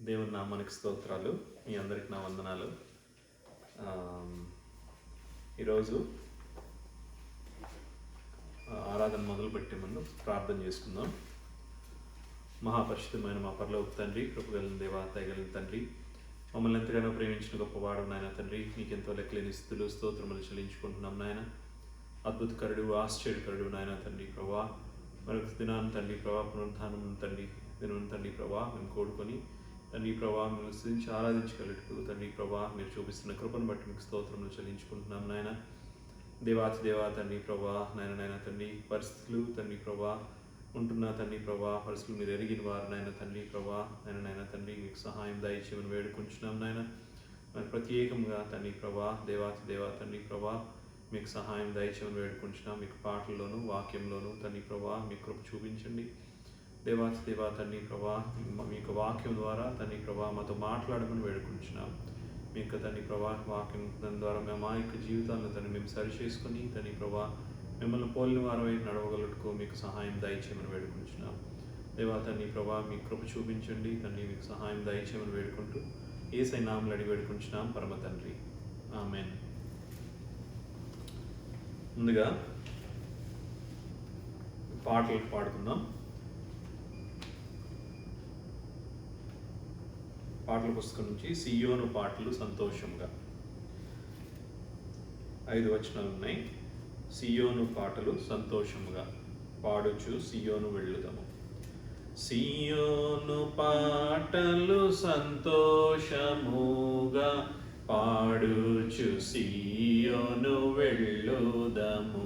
దేవుని నామానికి స్తోత్రాలు. మీ అందరికి నా వందనాలు. ఈరోజు ఆరాధన మొదలుపెట్టే ముందు ప్రార్థన చేసుకుందాం. మహాపరిశుద్ధమైన మా పరలోక తండ్రి, కృపగలిగిన దేవా, దయగలిగిన తండ్రి, మమ్మల్ని ఎంతగానో ప్రేమించిన గొప్పవాడు నాయన తండ్రి, నీకెంతో లెక్కలేని స్థుతులు స్తోత్రములు చెల్లించుకుంటున్నాం నాయన. అద్భుతకరుడు, ఆశ్చర్యకరుడు నాయన తండ్రి ప్రభా, మరొక దినాన్ని తండ్రి ప్రభా, పునరుద్ధానం తండ్రి దినం తండ్రి ప్రభా మేము కోడుకొని తండ్రి ప్రభా మేము స్థుతించి ఆరాధించగలటకు తండ్రి ప్రభా మీరు చూపిస్తున్న కృపను బట్టి మీకు స్తోత్రములు చెల్లించుకుంటున్నాం నాయన. దేవాతి దేవా తండ్రి ప్రభా, నాయన తండ్రి పరిస్థితులు తండ్రి ప్రభా ఉంటున్న తండ్రి ప్రభా పరిస్థితులు మీరు ఎరిగిన వారు నాయన తండ్రి ప్రభా, నాయన తండ్రి మీకు సహాయం దయచేయమని వేడుకుంటున్నాం నాయన. మరి ప్రత్యేకంగా తండ్రి ప్రభా, దేవాతి దేవా తండ్రి ప్రభా మీకు సహాయం దయచేయమని వేడుకుంటున్నాం. మీకు పాటల్లోనూ వాక్యంలోనూ తండ్రి ప్రభా మీ కృప చూపించండి. దేవాతి దేవా తండ్రి ప్రభా, మీకు వాక్యం ద్వారా తండ్రి ప్రభా మాతో మాట్లాడమని వేడుకుంటున్నాం. మీ యొక్క తండ్రి ప్రభా వాక్యం దాని ద్వారా మేము మా యొక్క జీవితాలను తండ్రి మేము సరిచేసుకొని తండ్రి ప్రభా మిమ్మల్ని పోలిన వారమై నడవగలటకు మీకు సహాయం దయచేయమని వేడుకుంటున్నాం. దేవా తండ్రి ప్రభా మీ కృప చూపించండి తండ్రి, మీకు సహాయం దయచేయమని వేడుకుంటూ యేసయ్య నామములో అడిగి వేడుకుంటున్నాం పరమ తండ్రి, ఆమేన్. ముందుగా పాటలు పాడుకుందాం. పాటల పుస్తకం నుంచి సియోను పాటలు సంతోషంగా 5 వచనాలు ఉన్నాయి. సియోను పాటలు సంతోషముగా పాడుచు సియోను వెళ్ళుదాము. సియోను పాటలు సంతోషముగా పాడుచు సియోను వెళ్ళుదాము.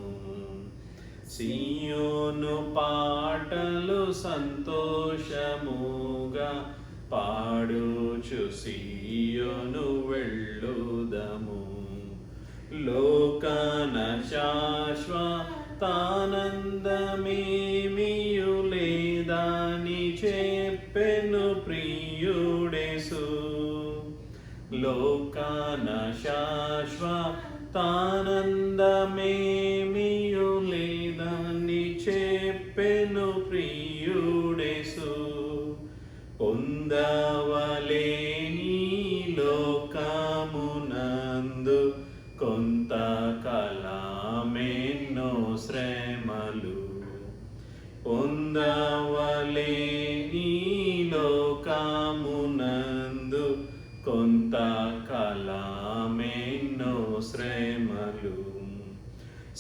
సియోను పాటలు సంతోషముగా పాడుచు సియోను వెళ్ళుదాము. లోకాన శాశ్వతానందమేమియు లేదని చెప్పెను ప్రియుడేసు. లోకాన శాశ్వతానందమేమియు లేదని చెప్పెను ప్రియుడేసు. పొందవలేని లోకమునందు కొంతకాలమెన్నో శ్రమలు. పొందవలేని లోకమునందు కొంతకాలమెన్నో శ్రమలు.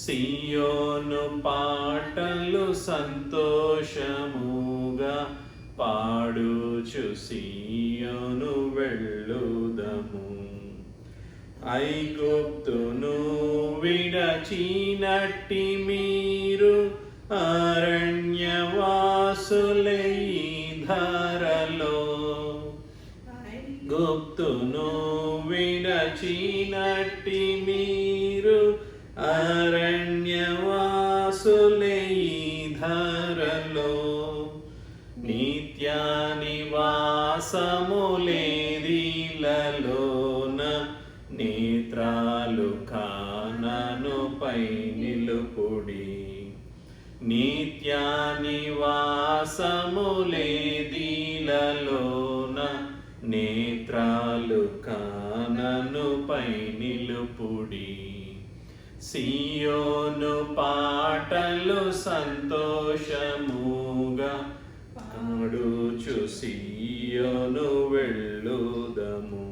సియోను పాటలు సంతోషముగా పాడుచు సియోను వెళ్ళుదము. ఐగుప్తును విడచినట్టి మీరు అరణ్యవాసులై ధరలో. ఐగుప్తును విడచినట్టి మీరు అరణ్యవాసులై ధరలో. నిత్య నివాసములేదిలలోన నేత్రాలు కాననుపై నిలుపుడి. నిత్య నివాసములేదిలలోన నేత్రాలు కాననుపై నిలుపుడి. సియోను పాటలు సంతోషముగా పాడుచు సియోను వెళ్ళుదము.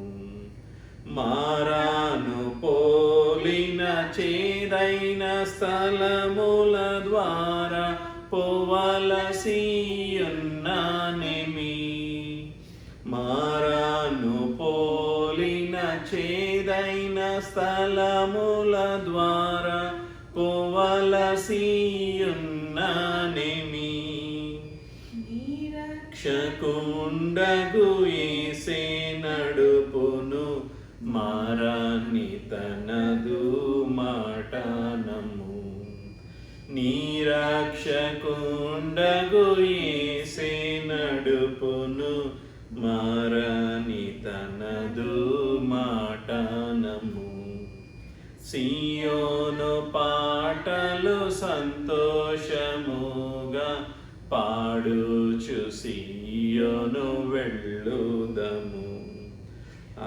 మారాను పోలిన చేదైన స్థలముల ద్వారా పోవలసియున్నానేమి. మారాను పోలిన చేదైన స్థలముల ద్వారా పోవలసియున్నానేమి. రక్షకుండగు యేసే నడుపును, మారాన్ని తనదు మాటనము. నిరక్షకుండగు యేసే నడుపును, మారాన్ని తనదు మాటనము. సియోను పాటలు సంతోషముగా పాడుచు సియోను వెళ్ళుదము.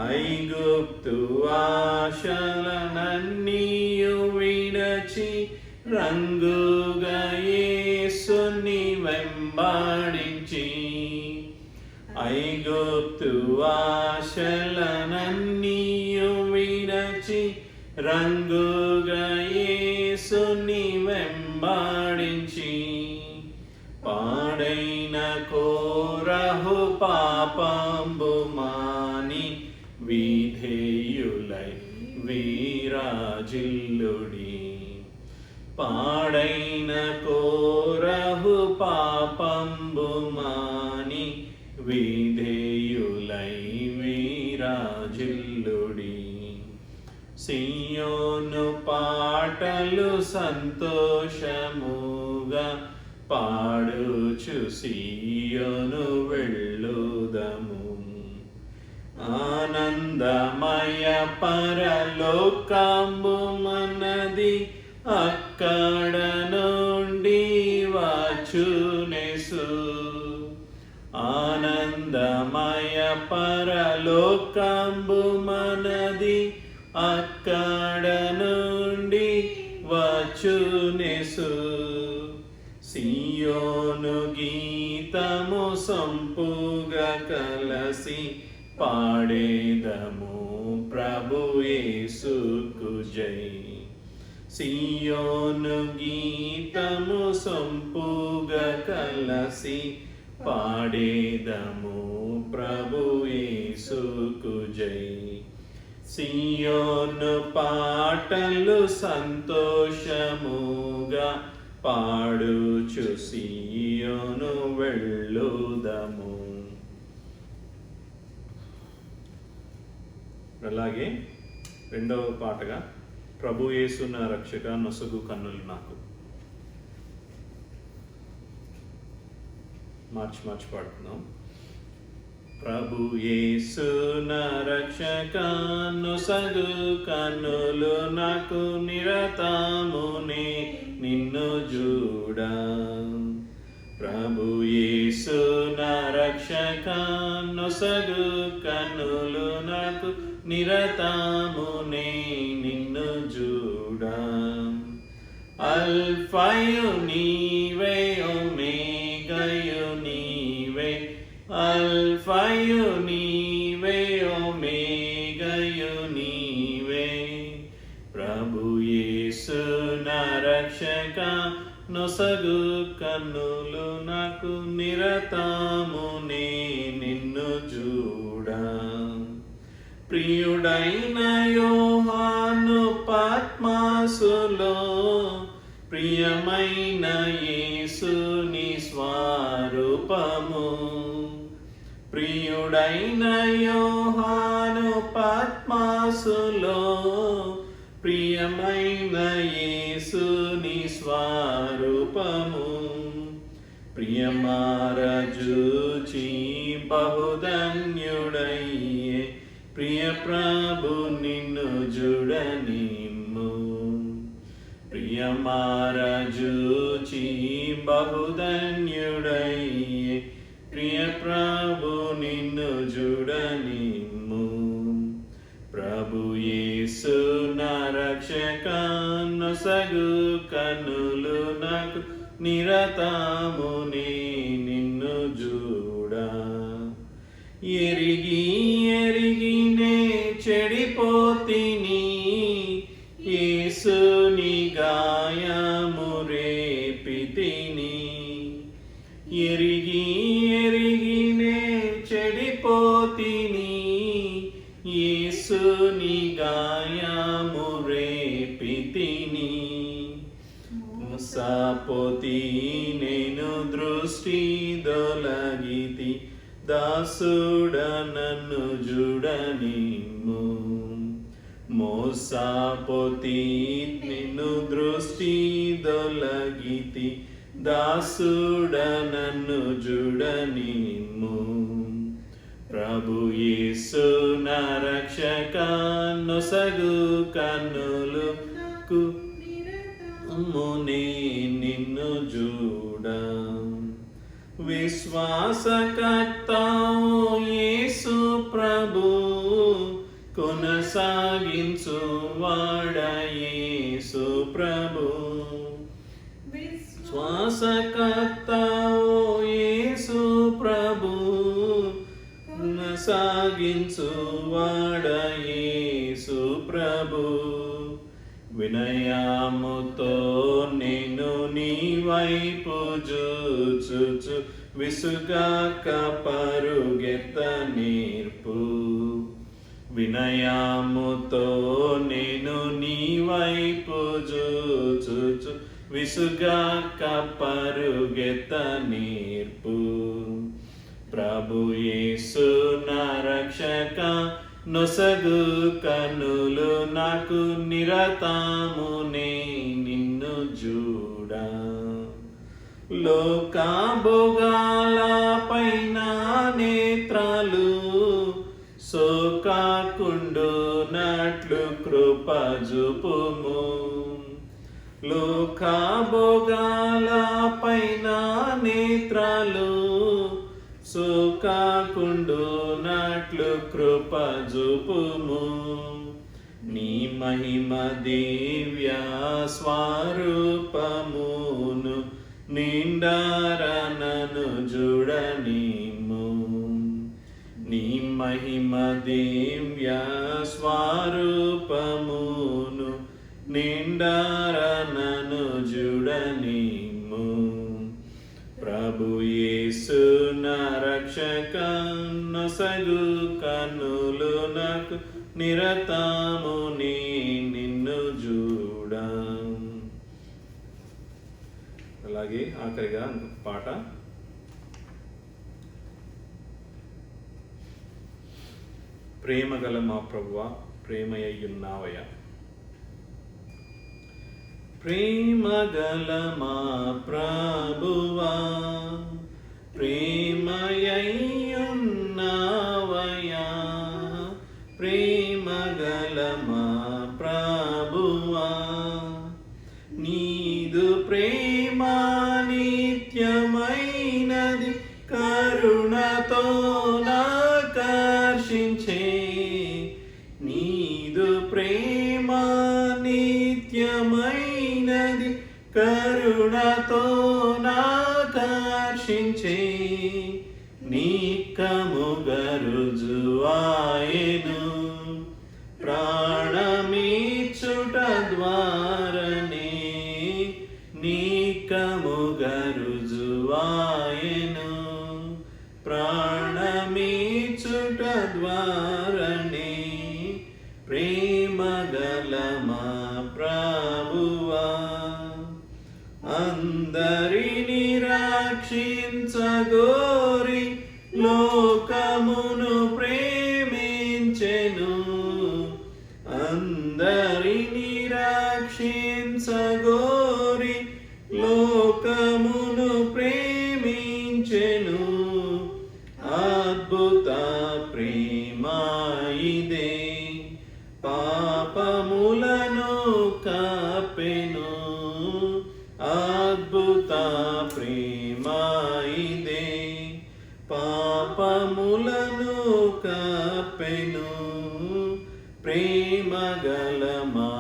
ఐగుప్తు ఆశలనన్నీయు విడచి రంగుగా యేసుని వెంబడించి, ఐగుప్తు ఆశలనన్నీయు విడచి రంగుగా యేసుని వెంబడించి, పాడైన కోరహు పాపంబు మాని విధేయులై వీరాజిల్లుడి. పాడైన కోరహు పాపంబు మాని విధేయులై వీరాజిల్లుడి. సియోను పాటలు సంతోషముగా పాడుచు సియోను వెళ్ళుదము. ఆనందమయ పరలోకంబు మనది, అక్కడ నుండి వచ్చునేసు. ఆనందమయ పరలోకంబు మనది, అక్కడ నుండి వచ్చునేసు. సియోను గీతము సంపుగా కలసి పాడేదము ప్రభు యేసుకు జై. సియోను గీతము సంపుగా కలసి పాడేదము ప్రభు యేసుకు జై. సియోను పాటలు సంతోషముగా పాడుచు సియోను వెళ్ళుదము. అలాగే రెండవ పాటగా ప్రభు యేసు నా రక్షక నొసగు కన్నులు నాకు. మార్చి పాడుతున్నాం. ప్రభు యేసు నా రక్షక నొసగు కన్నులు నాకు, నిరతమునే నిన్ను చూడా. ప్రభు యేసు నా రక్షక నొసగు కన్నులు నాకు, నిరతమునే నిన్ను చూడా. అల్ఫాయు నీవే, ఒమేగాయు నీవే. అల్ఫాయు నీవే, ఒమేగాయు నీవే. ప్రభు యేసు నా రక్షక నొసగు కన్నులు నాకు, నిరతమునే నిన్ను చూడా. ప్రియుడైన యోహాను పద్మాసులో, ప్రియమైన యేసుని స్వరూపము. ప్రియుడైన యోహాను పద్మాసులో, ప్రియమైన యేసుని స్వరూపము. ప్రియమారజూచి బహుధన్యుడయ్యే, ప్రియ ప్రభు నిన్ను జుడనిమ్ము. ప్రియమారజూచి బహుధన్యుడయ్యే, ప్రియ ప్రభు నిన్ను జుడనిమ్ము. ప్రభు యేసు నా రక్షక నొసగు కన్నులు నాకు, నిరతమునే నిన్ను చూడా. ఎరిగి ఎరిగినే చెడిపోతిని, యేసుని గాయము రేపితిని. ఎరిగి ఎరిగినే చెడిపోతిని, యేసుని గాయము రేపితిని. మోసపోతి నేను దృష్టి దొలగితి, దాసుడ నన్ను జుడనిమ్ము. మోసపోతి నిన్ను దృష్టి దొలగితి, దాసుడ నన్ను జుడనిమ్ము. ప్రభు యేసు నా రక్షక నొసగు కన్నులకు, మునే నిన్ను చూడా. విశ్వాసకర్తావు యేసు ప్రభు, కొనసాగించు వాడ యేసు ప్రభు. విశ్వాసకర్తావు యేసు ప్రభు, కొనసాగించు వాడ యేసు ప్రభు. వినయముతో నేను నీ వైపు చూచుచు విసుగాక పరుగెత్త నేర్పు. వినయముతో నేను నీ వైపు చూచుచు విసుగాక పరుగెత్త నేర్పు. ప్రభు యేసు నా రక్షక, నొసగు కనులు నాకు నిరతమునే నిన్ను చూడ. లోకభోగాల పైన నేత్రాలు సోకాకుండునట్లు కృప చూపుము. లోకభోగాల పైన నేత్రాలు సోకాకుండునట్లు కృప చూపుము. నీ మహిమ దివ్య స్వరూపమును నిండారనను చూడనిమ్ము. నీ మహిమ దివ్య స్వరూపమును నిండారనను చూడనిమ్ము. ప్రభు యేసు నా రక్షక, నొసగు కన్నులు నాకు నిరతముని నిన్ను చూడ. అలాగే ఆఖరిగా పాట, ప్రేమగల మా ప్రభువా ప్రేమయ్యున్నావయ్యా. ప్రేమగల మా ప్రభువా ప్రేమయ్యున్నావయ్యా. ప్రేమగల మా ప్రభువా, నీదు ప్రేమ నిత్యమైనది, కరుణతో నాకర్షించే. నీదు ప్రేమ నిత్యమైనది, కరుణతో నాకర్షించే. నీకముగరుజువాయెను ప్రాణమిచ్చుట ద్వారనే. నీకముగరుజువాయెను ప్రాణమిచ్చుట ద్వారనే. ప్రేమగల మా ప్రభువా, అందరిని రక్షించగోరి లోకమును ప్రేమించెను. అందరిని రక్షించగోరి లోకమును ప్రేమించెను. అద్భుత ప్రేమ ఇదే, పాపములను కప్పెను. అద్భుత ప్రేమ ఇదే, పాపములను కప్పెను. ప్రేమగల మా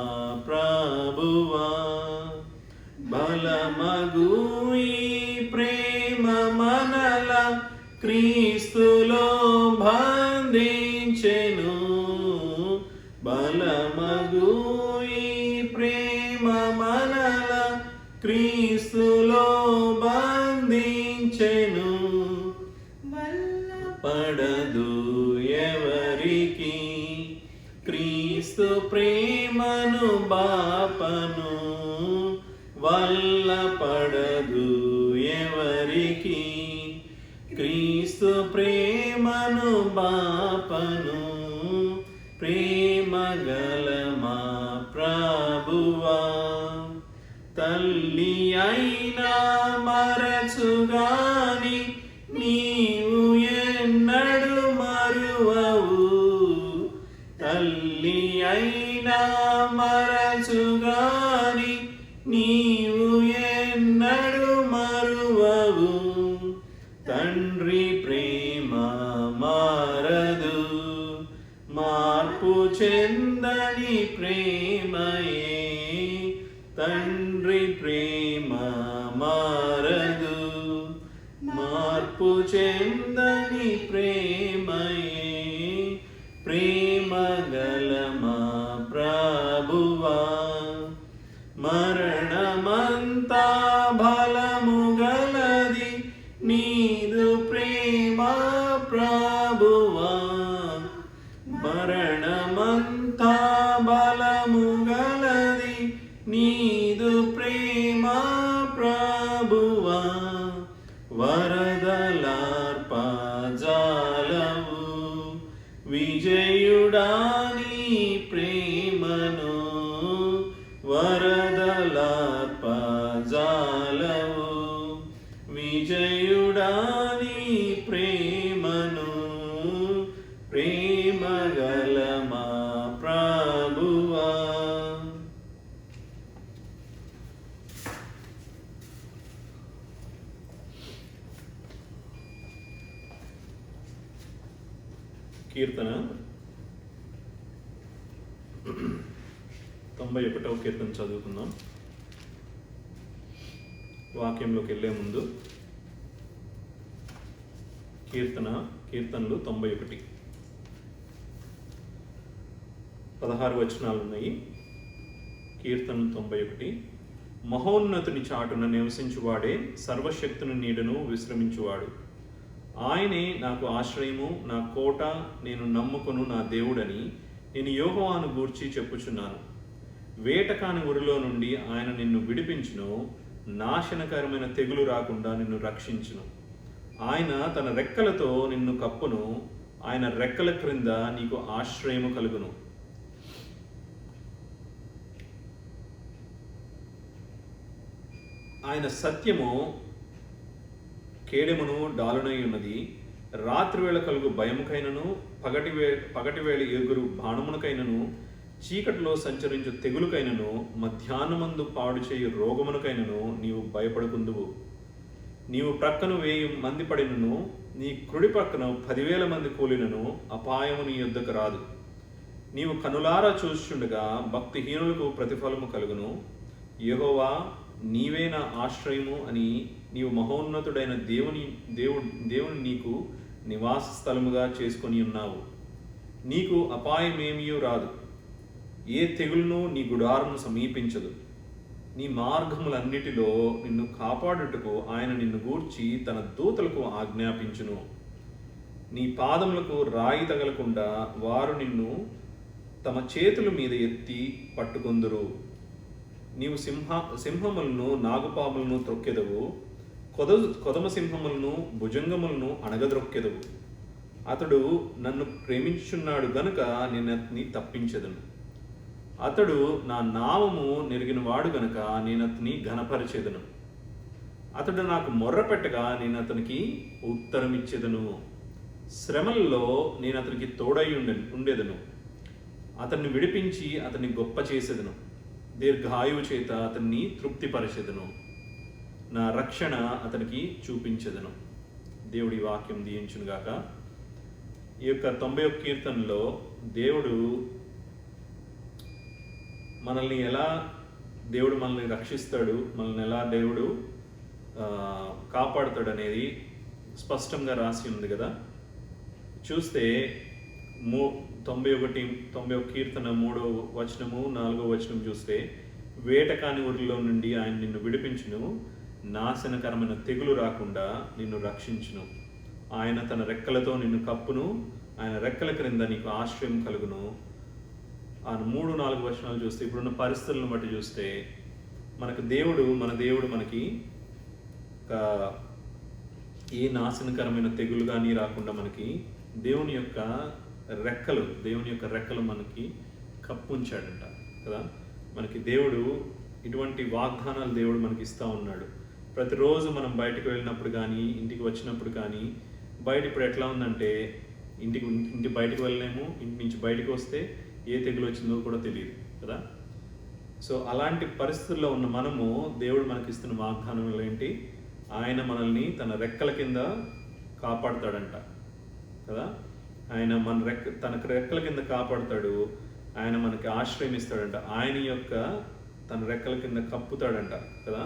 ప్రభువా, బలమగు ఈ ప్రేమ మనల క్రీస్తులో బంధించెను. బలమగు ఈ ప్రేమ మనల క్రీస్తులో బంధించెను. పడదు ఎవరికి క్రీస్తు ప్రేమను బాపను. వల్ల పడదు ఎవరికి క్రీస్తు ప్రేమను బాపను. ప్రేమగల మా ప్రభువా, తల్లి అయినా మరచుగాని నీవు ఎన్నడు మరువవు. తల్లి అయినా మరచుగాని నీవు ఎన్నడు మరువవు. చెందని ప్రేమయే తండ్రి ప్రేమ మారదు, మార్పు చెందని ప్రేమయే ప్రేమ గల మా ప్రభువా. మరణమంతా బలము గలది నీదు ప్రేమ ప్రభువా. మరణమంతా బలము గలది నీదు ప్రేమ ప్రభువా. వరదలార్పజాలవు విజయుడా నీ ప్రేమను, వరదలార్పజాలవు విజయుడా నీ ప్రేమను, ప్రేమ గల మా ప్రభువా. కీర్తన 91వ కీర్తన చదువుకుందాం. వాక్యంలోకి వెళ్ళే ముందు కీర్తనలు 91 16 వచనాలు ఉన్నాయి. కీర్తనలు 91. మహోన్నతుని చాటున నివసించువాడే సర్వశక్తుని నీడను విశ్రమించువాడు. ఆయనే నాకు ఆశ్రయము, నా కోట, నేను నమ్ముకొను నా దేవుడని నేను యెహోవాను గూర్చి చెప్పుచున్నాను. వేటకాని ఊరిలో నుండి ఆయన నిన్ను విడిపించును, నాశనకరమైన తెగులు రాకుండా నిన్ను రక్షించును. ఆయన తన రెక్కలతో నిన్ను కప్పును, ఆయన రెక్కల క్రింద నీకు ఆశ్రయము కలుగును. ఆయన సత్యము కేడెమును డాలునై ఉన్నది. రాత్రివేళ కలుగు భయముకైనను, పగటివేళ ఎగురు బాణమునకైనను, చీకటిలో సంచరించు తెగులుకైనను, మధ్యాహ్నమందు పాడు చేయు రోగమునకైనను నీవు భయపడుకుందువు. నీవు ప్రక్కను 1000 మంది పడినను, నీ కుడి ప్రక్కన 10,000 మంది కూలినను అపాయము నీ యొద్దకు రాదు. నీవు కనులారా చూస్తుండగా భక్తిహీనులకు ప్రతిఫలము కలుగును. యెహోవా నీవే నా ఆశ్రయము అని నీవు మహోన్నతుడైన దేవుని నీకు నివాస స్థలముగా చేసుకొని ఉన్నావు. నీకు అపాయమేమీ రాదు, ఏ తెగులును నీ గుడారము సమీపించదు. నీ మార్గములన్నిటిలో నిన్ను కాపాడుటకు ఆయన నిన్ను గూర్చి తన దూతలకు ఆజ్ఞాపించును. నీ పాదములకు రాయి తగలకుండా వారు నిన్ను తమ చేతుల మీద ఎత్తి పట్టుకొందురు. నీవు సింహములను నాగుపాములను త్రొక్కెదవు, కొదమ సింహములను భుజంగములను అణగద్రొక్కెదవు. అతడు నన్ను ప్రేమించుచున్నాడు గనుక నేను అతన్ని తప్పించెదను. అతడు నా నామము నెరిగినవాడు గనుక నేను అతన్ని ఘనపరచెదను. అతడు నాకు మొర్ర పెట్టగా నేను అతనికి ఉత్తరమిచ్చెదను. శ్రమల్లో నేను అతనికి తోడై ఉండేదను. అతన్ని విడిపించి అతన్ని గొప్ప చేసేదను. దీర్ఘాయువు చేత అతన్ని తృప్తిపరచెదను. నా రక్షణ అతనికి చూపించెదను. దేవుడి వాక్యం దీవించునుగాక. ఈ యొక్క 91 కీర్తనలో దేవుడు మనల్ని రక్షిస్తాడు, మనల్ని ఎలా దేవుడు కాపాడుతాడు అనేది స్పష్టంగా రాసి ఉంది కదా. చూస్తే 91 కీర్తన 3వ వచనము 4వ వచనం చూస్తే, వేటకాని ఊరిలో నుండి ఆయన నిన్ను విడిపించును, నాశనకరమైన తెగులు రాకుండా నిన్ను రక్షించును. ఆయన తన రెక్కలతో నిన్ను కప్పును, ఆయన రెక్కల క్రింద నీకు ఆశ్రయం కలుగును. ఆ 3-4 వచనాలు చూస్తే, ఇప్పుడున్న పరిస్థితులను బట్టి చూస్తే మన దేవుడు మనకి ఏ నాశనకరమైన తెగులు కానీ రాకుండా మనకి దేవుని యొక్క రెక్కలు మనకి కప్పుంచాడంట కదా. మనకి దేవుడు ఇటువంటి వాగ్దానాలు దేవుడు మనకి ఇస్తూ ఉన్నాడు. ప్రతిరోజు మనం బయటకు వెళ్ళినప్పుడు కానీ, ఇంటికి వచ్చినప్పుడు కానీ, బయట ఇప్పుడు ఎట్లా ఉందంటే ఇంటి బయటకు వెళ్ళలేము, ఇంటి నుంచి బయటకు వస్తే ఏ తెగులు వచ్చిందో కూడా తెలియదు కదా. సో అలాంటి పరిస్థితుల్లో ఉన్న మనము దేవుడు మనకి ఇస్తున్న వాగ్దానాలు ఏంటి? ఆయన మనల్ని తన రెక్కల కింద కాపాడుతాడంట కదా. ఆయన తన రెక్కల కింద కాపాడుతాడు. ఆయన మనకి ఆశ్రయం ఇస్తాడంట, ఆయన యొక్క తన రెక్కల కింద కప్పుతాడంట కదా.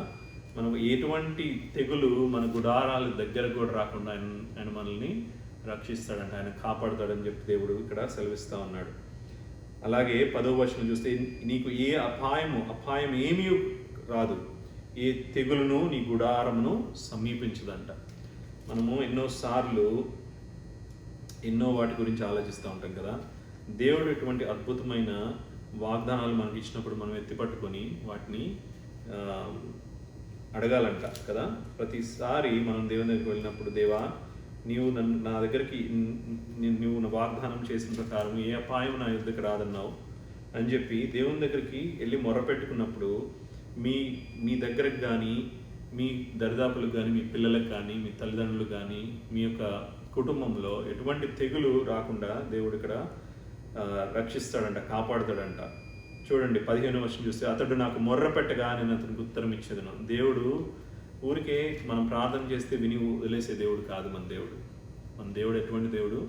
మనం ఎటువంటి తెగులు మన గుడారాల దగ్గర కూడా రాకుండా ఆయన మనల్ని రక్షిస్తాడంట, ఆయన కాపాడుతాడని చెప్పి దేవుడు ఇక్కడ సెలవిస్తూ ఉన్నాడు. అలాగే 10వ వచనం చూస్తే, నీకు ఏ అపాయం ఏమీ రాదు, ఏ తెగులును నీ గుడారమును సమీపించదంట. మనము ఎన్నోసార్లు ఎన్నో వాటి గురించి ఆలోచిస్తూ ఉంటాం కదా. దేవుడు ఎటువంటి అద్భుతమైన వాగ్దానాలు మనకి ఇచ్చినప్పుడు మనం ఎత్తిపట్టుకొని వాటిని అడగాలంట కదా. ప్రతిసారి మనం దేవుని దగ్గరికి వెళ్ళినప్పుడు, దేవా నీవు నా దగ్గరికి నువ్వు నా వాగ్దానం చేసిన ప్రకారం ఏ అపాయం నా యుద్ధకు రాదన్నావు అని చెప్పి దేవుని దగ్గరికి వెళ్ళి మొర్రపెట్టుకున్నప్పుడు మీ దగ్గరకు కానీ, మీ దరిదాపులకు కానీ, మీ పిల్లలకు కానీ, మీ తల్లిదండ్రులకు కానీ, మీ యొక్క కుటుంబంలో ఎటువంటి తెగులు రాకుండా దేవుడు ఇక్కడ రక్షిస్తాడంట, కాపాడుతాడంట. చూడండి 15వ వచనం చూస్తే, అతడు నాకు మొర్ర పెట్టగా నేను అతనికి ఉత్తరం ఇచ్చేదను. దేవుడు ఊరికే మనం ప్రార్థన చేస్తే విని వదిలేసే దేవుడు కాదు మన దేవుడు ఎటువంటి దేవుడు,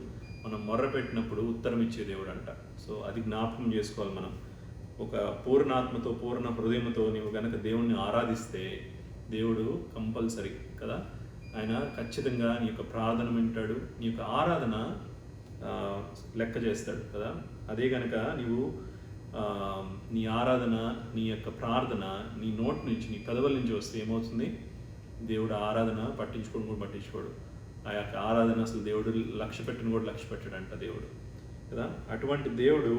మనం మొర్ర పెట్టినప్పుడు ఉత్తరం ఇచ్చే దేవుడు అంట. సో అది జ్ఞాపకం చేసుకోవాలి మనం. ఒక పూర్ణాత్మతో పూర్ణ హృదయంతో నీవు కనుక దేవుణ్ణి ఆరాధిస్తే దేవుడు కంపల్సరీ కదా, ఆయన ఖచ్చితంగా నీ యొక్క ప్రార్థన వింటాడు, నీ యొక్క ఆరాధన లెక్క చేస్తాడు కదా. అదే కనుక నీవు నీ ఆరాధన, నీ యొక్క ప్రార్థన నీ నోటి నుంచి, నీ పెదవుల నుంచి వస్తే ఏమవుతుంది, దేవుడు ఆరాధన పట్టించుకోడు. ఆ యొక్క ఆరాధన అసలు దేవుడు లక్ష్య పెట్టాడంట దేవుడు కదా. అటువంటి దేవుడు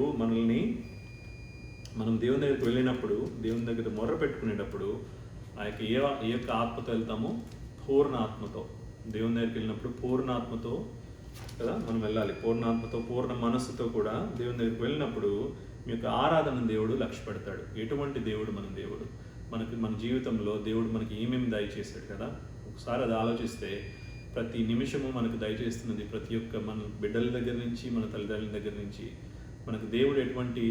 మనం దేవుని దగ్గరికి వెళ్ళినప్పుడు, దేవుని దగ్గర మొర్ర పెట్టుకునేటప్పుడు ఆ యొక్క ఏ యొక్క ఆత్మతో వెళ్తామో, పూర్ణ ఆత్మతో. దేవుని దగ్గరికి వెళ్ళినప్పుడు పూర్ణ ఆత్మతో కదా మనం వెళ్ళాలి. పూర్ణ ఆత్మతో పూర్ణ మనస్సుతో కూడా దేవుని దగ్గరికి వెళ్ళినప్పుడు మీ యొక్క ఆరాధన దేవుడు లక్ష్య పెడతాడు. ఎటువంటి దేవుడు మన జీవితంలో దేవుడు మనకి ఏమేమి దయచేశాడు కదా. ఒకసారి అది ఆలోచిస్తే ప్రతి నిమిషము మనకు దయచేస్తున్నది, ప్రతి ఒక్క మన బిడ్డల దగ్గర నుంచి, మన తల్లిదండ్రుల దగ్గర నుంచి మనకు దేవుడు ఎటువంటి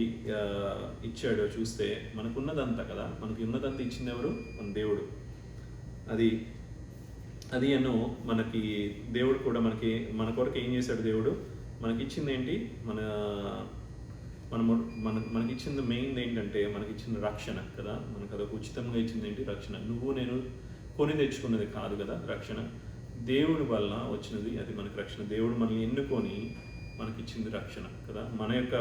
ఇచ్చాడో చూస్తే మనకున్నదంతా కదా. మనకి ఉన్నదంతా ఇచ్చింది ఎవరు? మన దేవుడు. అది ఎన్నో మనకి దేవుడు కూడా మన కొరకు ఏం చేశాడు దేవుడు? మనకి ఇచ్చింది ఏంటి? మనకి ఇచ్చింది మెయిన్ ఏంటంటే మనకి ఇచ్చిన రక్షణ కదా. మనకు అదొక ఉచితంగా ఇచ్చింది ఏంటి? రక్షణ. నువ్వు నేను కొని తెచ్చుకున్నది కాదు కదా రక్షణ, దేవుడి వల్ల వచ్చినది అది మనకి రక్షణ. దేవుడు మనల్ని ఎన్నుకొని మనకిచ్చింది రక్షణ కదా. మన యొక్క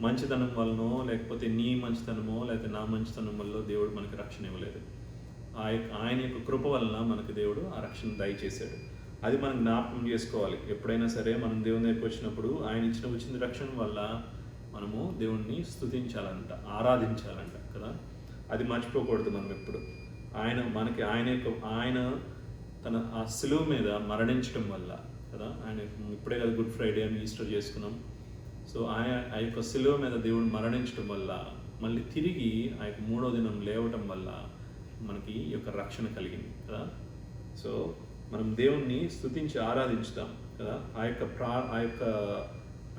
మంచితనం వల్లనో, లేకపోతే నీ మంచితనమో, లేకపోతే నా మంచితనం వల్ల దేవుడు మనకి రక్షణ ఇవ్వలేదు. ఆయన యొక్క కృప వలన మనకు దేవుడు ఆ రక్షణ దయచేశాడు. అది మనం జ్ఞాపకం చేసుకోవాలి. ఎప్పుడైనా సరే మనం దేవుని దగ్గరికి వచ్చినప్పుడు ఆయన ఉచిత రక్షణ వల్ల మనము దేవుణ్ణి స్తుతించాలంట, ఆరాధించాలంట కదా. అది మర్చిపోకూడదు మనం ఎప్పుడు. ఆయన తన ఆ సిలువ మీద మరణించడం వల్ల కదా. ఆయన ఇప్పుడే కదా గుడ్ ఫ్రైడే అని ఈస్టర్ చేసుకున్నాం. సో ఆ యొక్క సిలువ మీద దేవుడు మరణించడం వల్ల, మళ్ళీ తిరిగి ఆ యొక్క 3వ దినం లేవటం వల్ల మనకి ఈ యొక్క రక్షణ కలిగింది కదా. సో మనం దేవుణ్ణి స్తుతించి ఆరాధించుతాం కదా. ఆ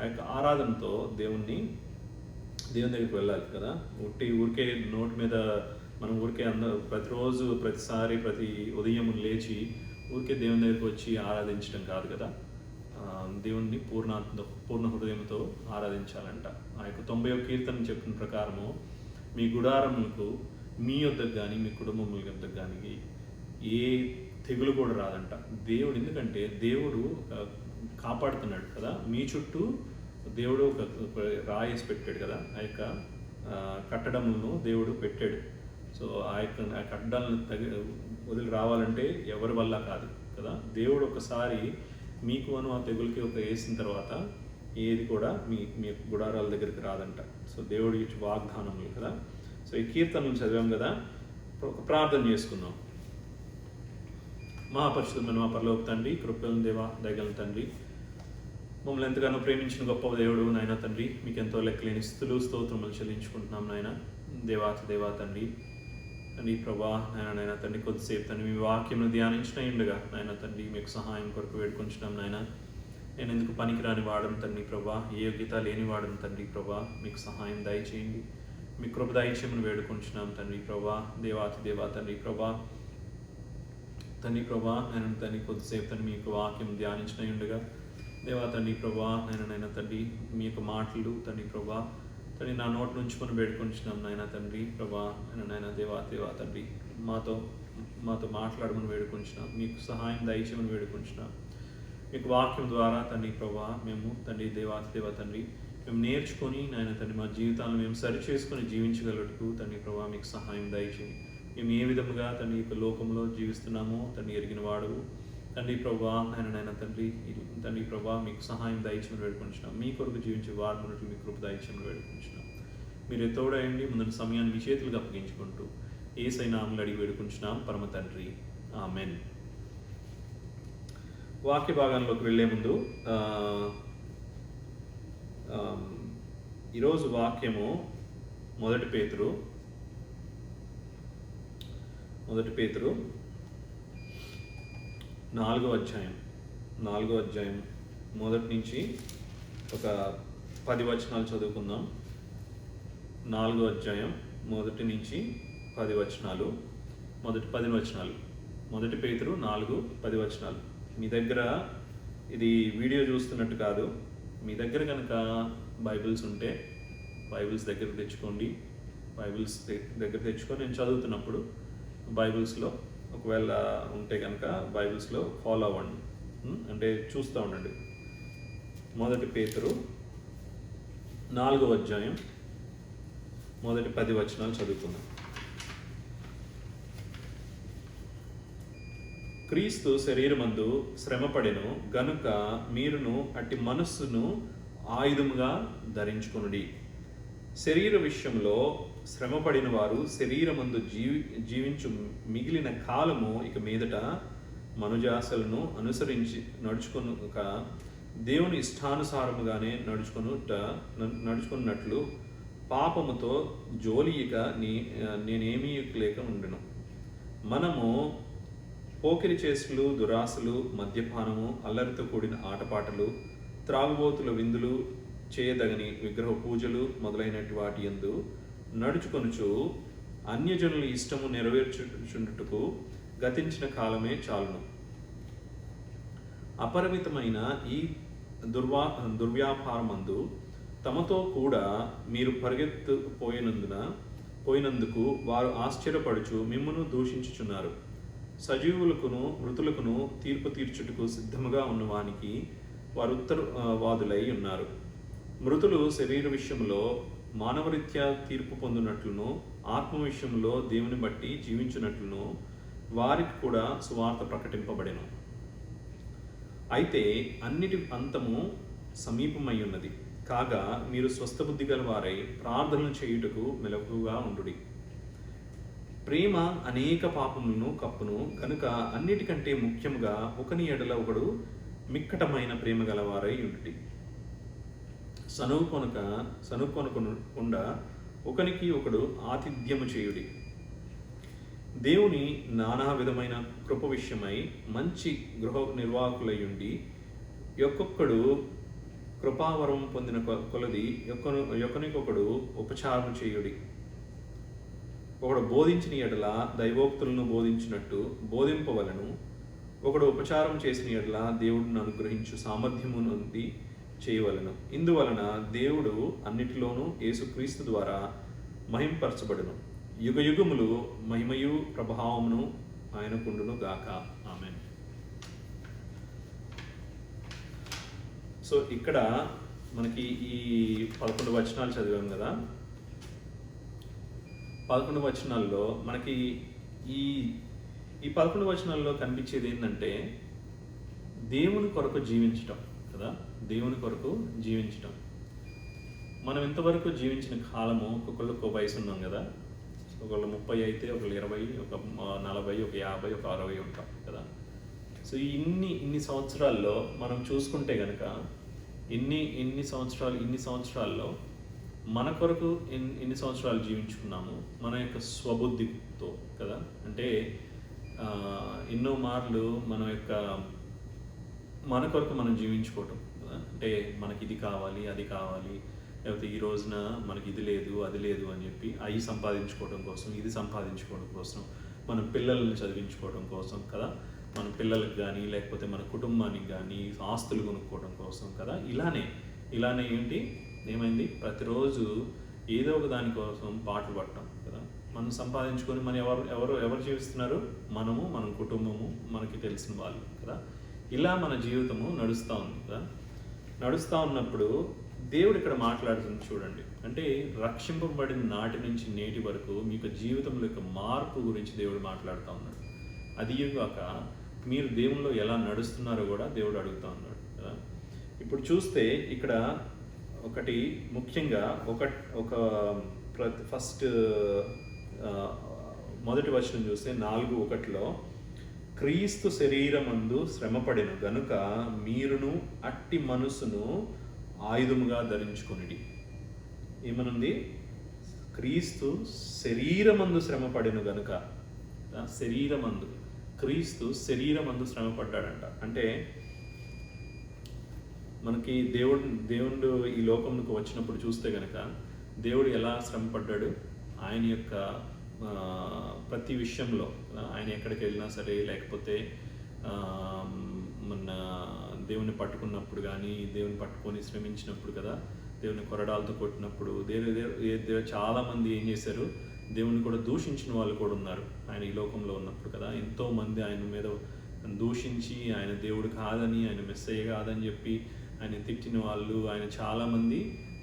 యొక్క ఆరాధనతో దేవుని దగ్గరికి వెళ్ళాలి కదా. ఊరికే నోటి మీద మనం ప్రతిరోజు ప్రతిసారి ప్రతి ఉదయం లేచి ఊరికే దేవుని దగ్గరికి వచ్చి ఆరాధించడం కాదు కదా. దేవుణ్ణి పూర్ణ హృదయంతో ఆరాధించాలంట. ఆ యొక్క 90వ కీర్తన చెప్పిన ప్రకారము మీ గుడారములకు, మీ యొద్దకు కానీ, మీ కుటుంబముల యొద్దకు కానీ ఏ తెగులు కూడా రాదంట. దేవుడు ఎందుకంటే దేవుడు కాపాడుతున్నాడు కదా. మీ చుట్టూ దేవుడు ఒక రాయేసి పెట్టాడు కదా. ఆ యొక్క కట్టడములను దేవుడు పెట్టాడు. సో ఆ కట్టడాలను వదిలి రావాలంటే ఎవరి వల్ల కాదు కదా. దేవుడు ఒకసారి మీకు ఆ తెగులకి వేసిన తర్వాత ఏది కూడా మీ గుడారాల దగ్గరికి రాదంట. సో దేవుడి ఇచ్చి వాగ్దానములు కదా. సో ఈ కీర్తనలు చదివాం కదా. ఒక ప్రార్థన చేసుకుందాం. మహాపరిశుద్ధమైన మా పరలోక తండ్రి, కృపగల దేవా, దయగల తండ్రి, మమ్మల్ని ఎంతగానో ప్రేమించిన గొప్ప దేవుడు నాయన తండ్రి, మీకు ఎంతో లెక్కలేని స్తుతులు స్తోత్రములు చెల్లించుకుంటున్నాం నాయన. దేవా తండ్రి ప్రభా నాయన తండ్రి, కొద్దిసేపు తండ్రి మీ వాక్యంను ధ్యానించిన ఉండగా నాయన తండ్రి మీకు సహాయం కొరకు వేడుకొంచున్నాం నాయన. నేను ఎందుకు పనికిరాని వాడను తండ్రి ప్రభా, ఏ యోగ్యత లేని వాడను తండ్రి ప్రభా, మీకు సహాయం దయచేయండి, మీ కృప దయచేయమని వేడుకొంచున్నాం తండ్రి ప్రభా. దేవా తండ్రి ప్రభా నేను తండ్రి కొద్దిసేపు తండ్రి మీ యొక్క వాక్యం ధ్యానించిన ఉండగా దేవా తండ్రి ప్రభా నైనా తండ్రి మీ యొక్క మాటలు తండ్రి ప్రభా తండ్రి నా నోటి నుంచుకొని వేడుకొంచున్నాం నాయన తండ్రి ప్రభా నాయన దేవా తండ్రి మాతో మాట్లాడమని వేడుకొంచున్నాం, మీకు సహాయం దయచేయమని వేడుకొంచున్నాం. మీకు వాక్యం ద్వారా తండ్రి ప్రభా మేము తండ్రి దేవా తండ్రి మేము నేర్చుకొని నాయన తండ్రి మా జీవితాలను మేము సరిచేసుకొని జీవించగలటకు తండ్రి ప్రభా మీకు సహాయం దయచేయండి. మేము ఏ విధముగా తండ్రి యొక్క లోకంలో జీవిస్తున్నామో తండ్రి ఎరిగిన వాడు తండ్రి ప్రభా నాయన తండ్రి ప్రభా మీకు సహాయం దయచేయమని వేడుకొంచున్నాం. మీ కొరకు జీవించే వాడు ఉన్నట్లు మీ కృప దయచేయమని వేడుకొంచున్నాం. మీరు తోడండి ముందు సమయాన్ని మీ చేతులకు అప్పగించుకుంటూ యేసయ్య నామములో అడిగి వేడుకొంచున్నాం పరమ తండ్రి, ఆమెన్. వాక్య భాగంలోకి వెళ్ళే ముందు ఈరోజు వాక్యము మొదటి పేతురు 4వ అధ్యాయం మొదటి నుంచి ఒక 10 వచనాలు చదువుకుందాం. 4వ అధ్యాయం మొదటి నుంచి 10 వచనాలు, మొదటి 10 వచనాలు. మొదటి పేతురు 4:10 వచనాలు. మీ దగ్గర ఇది వీడియో చూస్తున్నట్టు కాదు, మీ దగ్గర కనుక బైబిల్స్ ఉంటే బైబిల్స్ దగ్గర తెచ్చుకోండి. బైబిల్స్ దగ్గర తెచ్చుకొని నేను చదువుతున్నప్పుడు బైబిల్స్లో ఒకవేళ ఉంటే కనుక బైబిల్స్లో ఫాలో అవ్వండి, అంటే చూస్తూ ఉండండి. మొదటి పేతురు 4వ అధ్యాయం మొదటి 10 వచనాలు చదువుకుందాం. క్రీస్తు శరీరమందు శ్రమపడెను గనుక మీరును అట్టి మనస్సును ఆయుధముగా ధరించుకొనుడి. శరీర విషయంలో శ్రమపడిన వారు శరీరమందు జీవించు మిగిలిన కాలము ఇక మీదట మనుజాసలను అనుసరించి నడుచుకొనుక దేవుని ఇష్టానుసారముగానే నడుచుకున్నట్లు పాపముతో జోలియక నేనేమీ లేక ఉండెను. మనము పోకిరి చేసులు, దురాశలు, మద్యపానము, అల్లరితో కూడిన ఆటపాటలు, త్రాగుబోతుల విందులు, చేయదగని విగ్రహ పూజలు మొదలైనటి వాటి యందు నడుచుకొనుచు అన్యజనుల ఇష్టము నెరవేర్చుచుండుటకు గతించిన కాలమే చాలును. అపరిమితమైన ఈ దుర్వ్యాపారమందు తమతో కూడా మీరు పోయినందుకు వారు ఆశ్చర్యపడుచు మిమ్మును దూషించుచున్నారు. సజీవులకును మృతులకును తీర్పు తీర్చుటకు సిద్ధముగా ఉన్నవానికి వారు ఉత్తరవాదులై ఉన్నారు. మృతులు శరీర విషయంలో మానవరీత్యా తీర్పు పొందినట్లును ఆత్మ విషయంలో దేవుని బట్టి జీవించినట్లును వారికి కూడా సువార్త ప్రకటింపబడెను. అయితే అన్నిటి అంతము సమీపమై ఉన్నది కాగా మీరు స్వస్థబుద్ధి గల వారై ప్రార్థనలు చేయుటకు మెలకుగా ఉండుడి. ప్రేమ అనేక పాపములను కప్పును కనుక అన్నిటికంటే ముఖ్యముగా ఒకని ఎడల ఒకడు మిక్కటమైన ప్రేమ గలవారై ఉండుడి. సనుకొనకుండా ఒకనికి ఒకడు ఆతిథ్యము చేయుడి. దేవుని నానా విధమైన కృప విషయమై మంచి గృహ నిర్వాహకులయ్యుండి ఒక్కొక్కడు కృపావరం పొందిన కొలది ఒకనికొకడు ఉపచారం చేయుడి. ఒకడు బోధించిన ఎడల దైవోక్తులను బోధించినట్టు బోధింపవలను. ఒకడు ఉపచారం చేసిన ఎడల దేవుడిని అనుగ్రహించు సామర్థ్యము నుండి చేయవలను. ఇందువలన దేవుడు అన్నిటిలోనూ యేసుక్రీస్తు ద్వారా మహింపరచబడును. యుగయుగములు మహిమయు ప్రభావమును ఆయనకుండును గాక. ఆమేన్. సో ఇక్కడ మనకి ఈ 11 వచనాలు చదివాం కదా. 11 వచనాల్లో మనకి ఈ 11 వచనాల్లో కనిపించేది ఏంటంటే దేవుని కొరకు జీవించటం కదా. దేవుని కొరకు జీవించటం. మనం ఇంతవరకు జీవించిన కాలము ఒక్కొక్కళ్ళకు వయసు ఉన్నాం కదా. ఒకళ్ళు 30 అయితే, ఒకళ్ళు 20, ఒక 40, ఒక 50, ఒక 60 ఉంటాం కదా. సో ఇన్ని సంవత్సరాల్లో మనం చూసుకుంటే కనుక ఇన్ని సంవత్సరాల్లో మన కొరకు ఎన్ని సంవత్సరాలు జీవించుకున్నాము మన యొక్క స్వబుద్ధితో కదా. అంటే ఎన్నో మార్లు మన కొరకు మనం జీవించుకోవటం కదా. అంటే మనకి ఇది కావాలి, అది కావాలి, లేకపోతే ఈ రోజున మనకి ఇది లేదు, అది లేదు అని చెప్పి అవి సంపాదించుకోవడం కోసం, ఇది సంపాదించుకోవడం కోసం, మన పిల్లల్ని చదివించుకోవడం కోసం కదా. మన పిల్లలకు కానీ లేకపోతే మన కుటుంబానికి కానీ ఆస్తులు కొనుక్కోవడం కోసం కదా. ఇలానే ఏమైంది, ప్రతిరోజు ఏదో ఒక దానికోసం పాటలు పడటం కదా. మనం సంపాదించుకొని మనం ఎవరు జీవిస్తున్నారు? మనము, మన కుటుంబము, మనకి తెలిసిన వాళ్ళు కదా. ఇలా మన జీవితము నడుస్తూ ఉంది కదా. నడుస్తూ ఉన్నప్పుడు దేవుడు ఇక్కడ మాట్లాడుతుంది చూడండి. అంటే రక్షింపబడిన నాటి నుంచి నేటి వరకు మీకు జీవితంలో యొక్క మార్పు గురించి దేవుడు మాట్లాడుతూ ఉన్నాడు. అదిగాక మీరు దేవునిలో ఎలా నడుస్తున్నారో కూడా దేవుడు అడుగుతూ ఉన్నాడు కదా. ఇప్పుడు చూస్తే ఇక్కడ ఒకటి ముఖ్యంగా ఫస్ట్ మొదటి వచనం చూస్తే 4:1 క్రీస్తు శరీరమందు శ్రమపడిన గనుక మీరును అట్టి మనసును ఆయుధముగా ధరించుకొనిడి. ఏమనుంది? క్రీస్తు శరీరమందు శ్రమపడిన గనుక. శరీరమందు క్రీస్తు శరీరమందు శ్రమపడ్డాడంట. అంటే మనకి దేవుడు ఈ లోకంలోకి వచ్చినప్పుడు చూస్తే కనుక దేవుడు ఎలా శ్రమపడ్డాడు? ఆయన యొక్క ప్రతి విషయంలో ఆయన ఎక్కడికి వెళ్ళినా సరే, లేకపోతే మన దేవుని పట్టుకున్నప్పుడు కానీ, దేవుని పట్టుకొని శ్రమించినప్పుడు కదా, దేవుని కొరడాలతో కొట్టినప్పుడు చాలామంది ఏం చేశారు? దేవుని కూడా దూషించిన వాళ్ళు కూడా ఉన్నారు ఆయన ఈ లోకంలో ఉన్నప్పుడు కదా. ఎంతోమంది ఆయన మీద దూషించి ఆయన దేవుడు కాదని, ఆయన మెస్సయ్య కాదని చెప్పి ఆయన తిట్టిన వాళ్ళు, ఆయన చాలామంది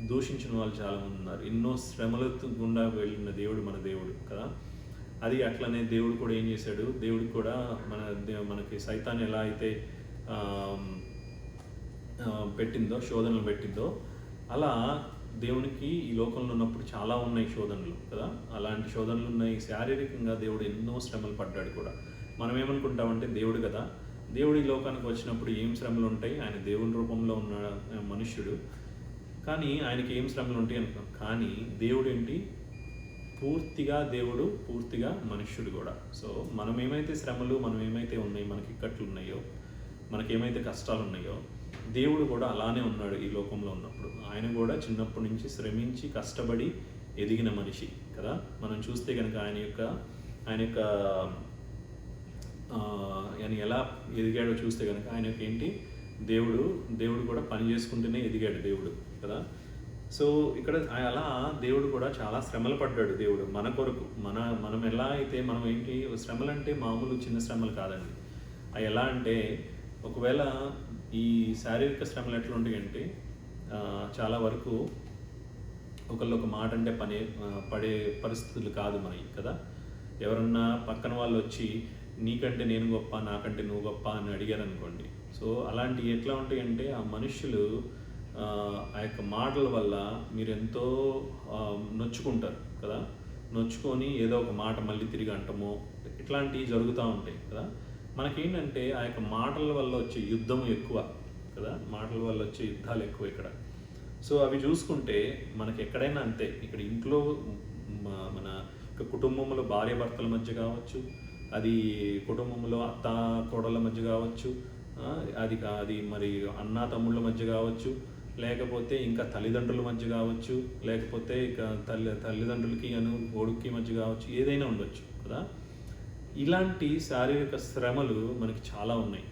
దూషించిన వాళ్ళు చాలామంది ఉన్నారు. ఎన్నో శ్రమల గుండా వెళ్ళిన దేవుడు మన దేవుడు కదా. అది అట్లనే దేవుడు కూడా ఏం చేశాడు? దేవుడికి కూడా మనకి సైతాన్ ఎలా అయితే పెట్టిందో, శోధనలు పెట్టిందో, అలా దేవునికి ఈ లోకంలో ఉన్నప్పుడు చాలా ఉన్నాయి శోధనలు కదా. అలాంటి శోధనలు ఉన్నాయి. శారీరకంగా దేవుడు ఎన్నో శ్రమలు పడ్డాడు కూడా. మనం ఏమనుకుంటామంటే దేవుడు కదా, దేవుడు ఈ లోకానికి వచ్చినప్పుడు ఏం శ్రమలు ఉంటాయి? ఆయన దేవుని రూపంలో ఉన్న మనుష్యుడు, కానీ ఆయనకి ఏం శ్రమలు ఉంటాయి అనుకున్నాం. కానీ దేవుడు ఏంటి? పూర్తిగా దేవుడు, పూర్తిగా మనుష్యుడు కూడా. సో మనం ఏమైతే శ్రమలు, మనం ఏమైతే ఉన్నాయి, మనకి ఇక్కట్లు ఉన్నాయో, మనకేమైతే కష్టాలు ఉన్నాయో, దేవుడు కూడా అలానే ఉన్నాడు ఈ లోకంలో ఉన్నప్పుడు. ఆయన కూడా చిన్నప్పటి నుంచి శ్రమించి కష్టపడి ఎదిగిన మనిషి కదా. మనం చూస్తే కనుక ఆయన యొక్క ఆయన ఎలా ఎదిగాడో చూస్తే కనుక ఆయనకి ఏంటి? దేవుడు కూడా పని చేసుకుంటూనే ఎదిగాడు దేవుడు కదా. సో ఇక్కడ అలా దేవుడు కూడా చాలా శ్రమలు పడ్డాడు దేవుడు మన కొరకు. మనం ఎలా అయితే, మనం ఏంటి శ్రమలు అంటే మామూలు చిన్న శ్రమలు కాదండి. అవి ఎలా అంటే, ఒకవేళ ఈ శారీరక శ్రమలు ఎట్లా ఉంటాయంటే, చాలా వరకు ఒకళ్ళు ఒక మాట అంటే పడే పరిస్థితులు కాదు మనకి కదా. ఎవరన్నా పక్కన వాళ్ళు వచ్చి నీకంటే నేను గొప్ప, నాకంటే నువ్వు గొప్ప అని అడిగారు అనుకోండి. సో అలాంటివి ఎట్లా ఉంటాయంటే, ఆ మనుషులు ఆ యొక్క మాటల వల్ల మీరు ఎంతో నొచ్చుకుంటారు కదా. నొచ్చుకొని ఏదో ఒక మాట మళ్ళీ తిరిగి అంటమో, ఇట్లాంటివి జరుగుతూ ఉంటాయి కదా. మనకేంటంటే ఆ యొక్క మాటల వల్ల వచ్చే యుద్ధం ఎక్కువ కదా, మాటల వల్ల వచ్చే యుద్ధాలు ఎక్కువ ఇక్కడ. సో అవి చూసుకుంటే మనకి ఎక్కడైనా అంతే. ఇక్కడ ఇంట్లో మన కుటుంబంలో భార్య భర్తల మధ్య కావచ్చు, అది కుటుంబంలో అత్త కోడళ్ళ మధ్య కావచ్చు, అది మరి అన్న తమ్ముళ్ళ మధ్య కావచ్చు, లేకపోతే ఇంకా తల్లిదండ్రుల మధ్య కావచ్చు, లేకపోతే ఇక తల్లిదండ్రులకి కొడుక్కి మధ్య కావచ్చు, ఏదైనా ఉండొచ్చు కదా. ఇలాంటి శారీరక శ్రమలు మనకి చాలా ఉన్నాయి.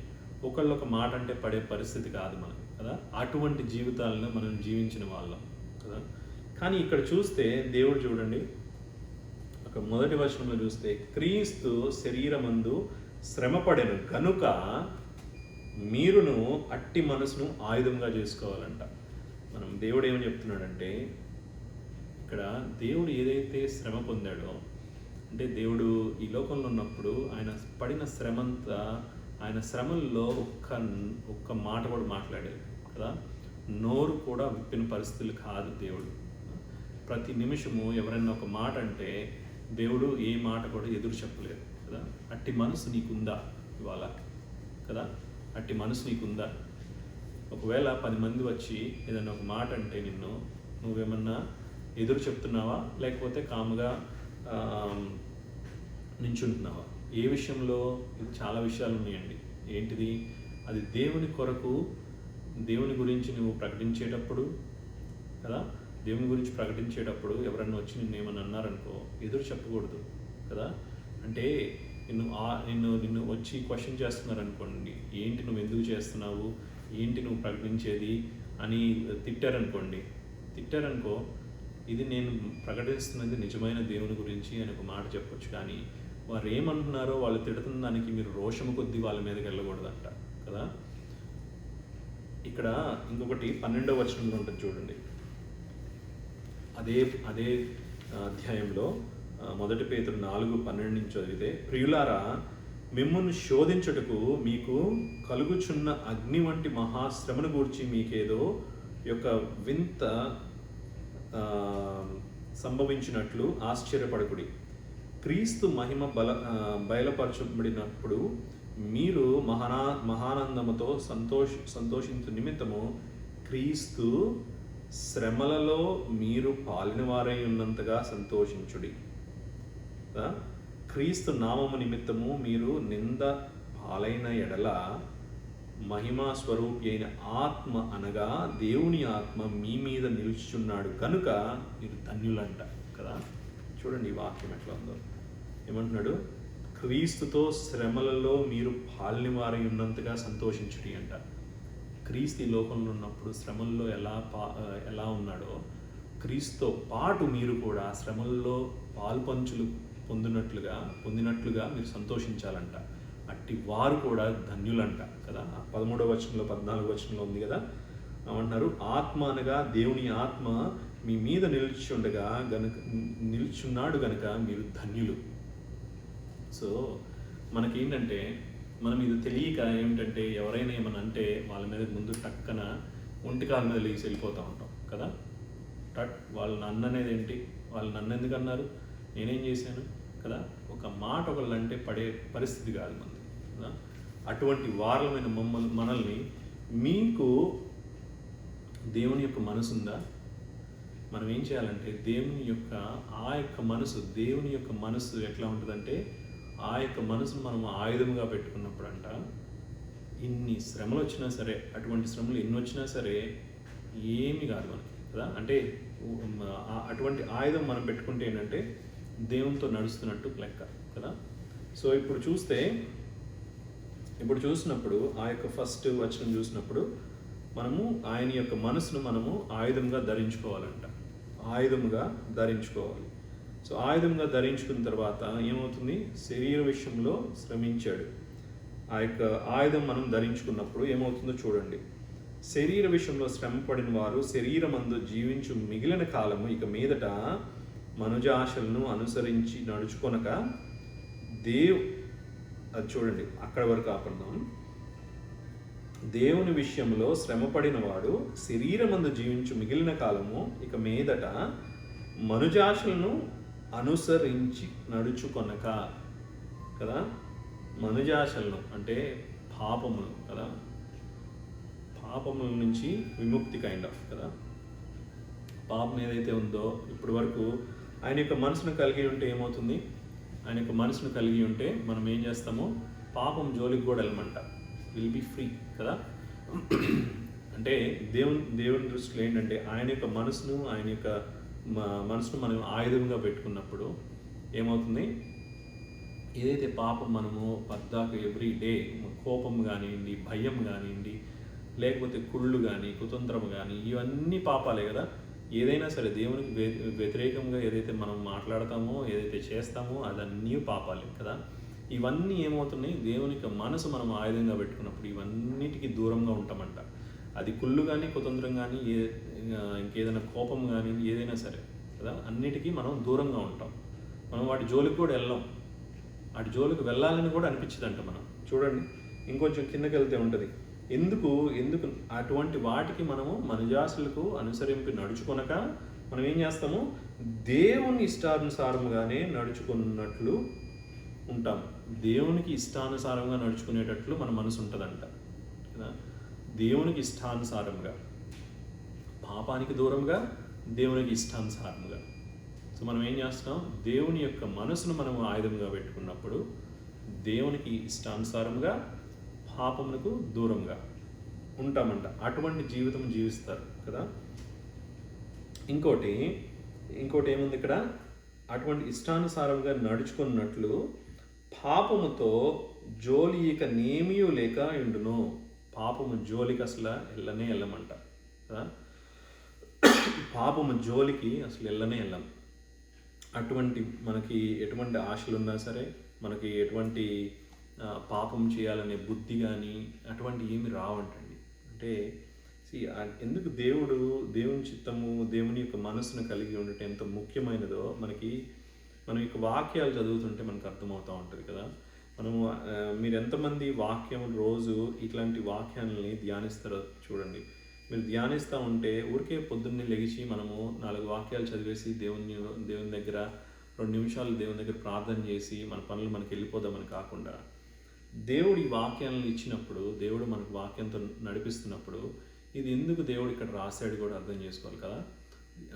ఒకళ్ళు ఒక మాట అంటే పడే పరిస్థితి కాదు మనకి కదా. అటువంటి జీవితాలను మనం జీవించిన వాళ్ళం కదా. కానీ ఇక్కడ చూస్తే దేవుడు చూడండి, ఒక మొదటి వచనంలో చూస్తే క్రీస్తు శరీరమందు శ్రమపడెను కనుక మీరును అట్టి మనసును ఆయుధంగా చేసుకోవాలంట. మనం దేవుడు ఏమని చెప్తున్నాడంటే, ఇక్కడ దేవుడు ఏదైతే శ్రమ పొందాడో, అంటే దేవుడు ఈ లోకంలో ఉన్నప్పుడు ఆయన పడిన శ్రమంతా, ఆయన శ్రమల్లో ఒక్క మాట కూడా మాట్లాడేది కదా. నోరు కూడా విప్పిన పరిస్థితులు కాదు దేవుడు. ప్రతి నిమిషము ఎవరైనా ఒక మాట అంటే దేవుడు ఏ మాట కూడా ఎదురు చెప్పలేదు కదా. అట్టి మనసు నీకుందా ఇవాళ కదా? అట్టి మనసు నీకుందా? ఒకవేళ 10 మంది వచ్చి ఏదైనా ఒక మాట అంటే నువ్వేమన్నా ఎదురు చెప్తున్నావా, లేకపోతే కాముగా నించుంటున్నావా? ఏ విషయంలో? ఇది చాలా విషయాలు ఉన్నాయండి. ఏంటిది? అది దేవుని కొరకు, దేవుని గురించి నువ్వు ప్రకటించేటప్పుడు కదా, దేవుని గురించి ప్రకటించేటప్పుడు ఎవరన్నా వచ్చి ఏమన్నా అన్నారనుకో, ఎదురు చెప్పకూడదు కదా. అంటే నిన్ను వచ్చి క్వశ్చన్ చేస్తున్నారు అనుకోండి, ఏంటి నువ్వు ఎందుకు చేస్తున్నావు, ఏంటి నువ్వు ప్రకటించేది అని తిట్టారనుకో, ఇది నేను ప్రకటిస్తున్నది నిజమైన దేవుని గురించి అని ఒక మాట చెప్పొచ్చు, కానీ వారు ఏమంటున్నారో వాళ్ళు తిడుతున్న దానికి మీరు రోషము కొద్దీ వాళ్ళ మీదకి వెళ్ళకూడదంట కదా. ఇక్కడ ఇంకొకటి 12వ వచనంలో ఉంటుంది చూడండి. అదే అధ్యాయంలో 1 పేతురు 4:12 నుంచి చదివితే, ప్రియులారా, మిమ్మును శోధించుటకు మీకు కలుగుచున్న అగ్ని వంటి మహాశ్రమను గూర్చి మీకేదో యొక్క వింత సంభవించినట్లు ఆశ్చర్యపడకుడి. క్రీస్తు మహిమ బయలుపరచబడినప్పుడు మీరు మహానందముతో సంతోషించు నిమిత్తము క్రీస్తు శ్రమలలో మీరు పాలినవారై ఉన్నంతగా సంతోషించుడి. క్రీస్తు నామము నిమిత్తము మీరు నింద పాలైన ఎడల మహిమా స్వరూపి అయిన ఆత్మ అనగా దేవుని ఆత్మ మీ మీద నిలుచుచున్నాడు కనుక మీరు ధన్యులంట కదా. చూడండి ఈ వాక్యం ఎట్లా ఉందో. ఏమంటున్నాడు? క్రీస్తుతో శ్రమలలో మీరు పాలినవారై ఉన్నంతగా సంతోషించుడి అంట. క్రీస్తు ఈ లోకంలో ఉన్నప్పుడు శ్రమల్లో ఎలా ఉన్నాడో, క్రీస్తుతో పాటు మీరు కూడా శ్రమల్లో పాల్పంచులు పొందినట్లుగా మీరు సంతోషించాలంట. అట్టి వారు కూడా ధన్యులంట కదా. 13వ వచనంలో 14వ వచనంలో ఉంది కదా, ఏమంటున్నారు? ఆత్మ అనగా దేవుని ఆత్మ మీ మీద నిల్చున్నాడు గనుక మీరు ధన్యులు. సో మనకేంటంటే, మనం ఇది తెలియక ఏమిటంటే, ఎవరైనా ఏమన్నా అంటే వాళ్ళ మీద ముందు టక్కన ఒంటికాల మీద లేచి వెళ్ళిపోతూ ఉంటాం కదా. వాళ్ళు నన్ను అనేది ఏంటి, వాళ్ళు నన్ను ఎందుకు అన్నారు, నేనేం చేశాను కదా. ఒక మాట ఒకళ్ళు అంటే పడే పరిస్థితి కాదు మనది కదా. అటువంటి వారలమైన మనల్ని, మీకు దేవుని యొక్క మనసు ఉందా? మనం ఏం చేయాలంటే దేవుని యొక్క మనసు ఎట్లా ఉంటుందంటే, ఆ యొక్క మనసును మనం ఆయుధంగా పెట్టుకున్నప్పుడు అంట, ఇన్ని శ్రమలు వచ్చినా సరే, అటువంటి శ్రమలు ఎన్ని వచ్చినా సరే ఏమి కాదు మనకి కదా. అంటే అటువంటి ఆయుధం మనం పెట్టుకుంటే ఏంటంటే దేవునితో నడుస్తున్నట్టు లెక్క కదా. సో ఇప్పుడు చూసినప్పుడు ఆ యొక్క ఫస్ట్ వచనం చూసినప్పుడు మనము ఆయన యొక్క మనసును మనము ఆయుధంగా ధరించుకోవాలంట. ఆయుధముగా ధరించుకోవాలి. సో ఆయుధంగా ధరించుకున్న తర్వాత ఏమవుతుంది? శరీర విషయంలో శ్రమించాడు. ఆ యొక్క ఆయుధం మనం ధరించుకున్నప్పుడు ఏమవుతుందో చూడండి. శరీర విషయంలో శ్రమ పడిన వారు శరీరమందు జీవించు మిగిలిన కాలము ఇక మీదట మనుజాశలను అనుసరించి నడుచుకొనక అది చూడండి, అక్కడి వరకు ఆపందాం. దేవుని విషయంలో శ్రమపడిన వాడు శరీరమందు జీవించు మిగిలిన కాలము ఇక మీదట మనుజాశలను అనుసరించి నడుచుకొనక కదా. మనుజాశలను అంటే పాపములు కదా, పాపముల నుంచి విముక్తి కైండ్ ఆఫ్ కదా. పాపం ఏదైతే ఉందో ఇప్పటి వరకు ఆయన యొక్క మనసును కలిగి ఉంటే ఏమవుతుంది? ఆయన యొక్క మనసును కలిగి ఉంటే మనం ఏం చేస్తాము? పాపం జోలికి కూడా వెళ్ళమంట. విల్ బి ఫ్రీ కదా. అంటే దేవుని దృష్టిలో ఏంటంటే ఆయన యొక్క మనసును మనం ఆయుధంగా పెట్టుకున్నప్పుడు ఏమవుతుంది? ఏదైతే పాపం మనము పద్దాక ఎవ్రీ డే కోపం కానివ్వండి, భయం కానివ్వండి, లేకపోతే కుళ్ళు కానీ, కుతంత్రం కానీ, ఇవన్నీ పాపాలే కదా. ఏదైనా సరే దేవునికి వ్యతిరేకంగా ఏదైతే మనం మాట్లాడతామో, ఏదైతే చేస్తామో అదన్నీ పాపాలే కదా. ఇవన్నీ ఏమవుతున్నాయి? దేవునికి మనసు మనం ఆయుధంగా పెట్టుకున్నప్పుడు ఇవన్నిటికీ దూరంగా ఉంటామంట. అది కుళ్ళు కానీ, కుతంత్రం కానీ, ఇంకేదైనా కోపం కానీ, ఏదైనా సరే కదా, అన్నిటికీ మనం దూరంగా ఉంటాం. మనం వాటి జోలికి కూడా వెళ్ళాం. వాటి జోలికి వెళ్ళాలని కూడా అనిపించదంట. మనం చూడండి, ఇంకొంచెం కిందకి వెళ్తే ఉంటుంది. ఎందుకు అటువంటి వాటికి మనము మనుజాసులకు అనుసరింపి నడుచుకొనక మనం ఏం చేస్తాము? దేవుని ఇష్టానుసారంగానే నడుచుకున్నట్లు ఉంటాం. దేవునికి ఇష్టానుసారంగా నడుచుకునేటట్లు మన మనసు ఉంటుందంట కదా. దేవునికి ఇష్టానుసారంగా, పాపానికి దూరంగా, దేవునికి ఇష్టానుసారంగా. సో మనం ఏం చేస్తున్నాం? దేవుని యొక్క మనసును మనము ఆయుధంగా పెట్టుకున్నప్పుడు దేవునికి ఇష్టానుసారంగా, పాపమునకు దూరంగా ఉంటామంట. అటువంటి జీవితం జీవిస్తారు కదా. ఇంకోటి ఏముంది ఇక్కడ? అటువంటి ఇష్టానుసారంగా నడుచుకున్నట్లు పాపముతో జోలి ఇక నేమియూ లేక ఉండును. పాపము జోలికి అసలు వెళ్ళమంట కదా. పాపము జోలికి అసలు వెళ్ళం. అటువంటి మనకి ఎటువంటి ఆశలు ఉన్నా సరే, మనకి ఎటువంటి పాపం చేయాలనే బుద్ధి కానీ అటువంటి ఏమి రావంటండి. అంటే ఎందుకు దేవుని చిత్తము, దేవుని యొక్క మనసును కలిగి ఉండటం ఎంత ముఖ్యమైనదో మనం యొక్క వాక్యాలు చదువుతుంటే మనకు అర్థమవుతూ ఉంటుంది కదా. మీరు ఎంతమంది వాక్యం రోజు ఇట్లాంటి వాక్యాలని ధ్యానిస్తారో చూడండి. మీరు ధ్యానిస్తూ ఉంటే ఊరికే పొద్దున్నే లెగిసి మనము 4 వాక్యాలు చదివేసి దేవుని దగ్గర 2 నిమిషాలు దేవుని దగ్గర ప్రార్థన చేసి మన పనులు మనకి వెళ్ళిపోదామని కాకుండా, దేవుడు ఈ వాక్యాలను ఇచ్చినప్పుడు, దేవుడు మనకు వాక్యంతో నడిపిస్తున్నప్పుడు ఇది ఎందుకు దేవుడు ఇక్కడ రాశాడు కూడా అర్థం చేసుకోవాలి కదా.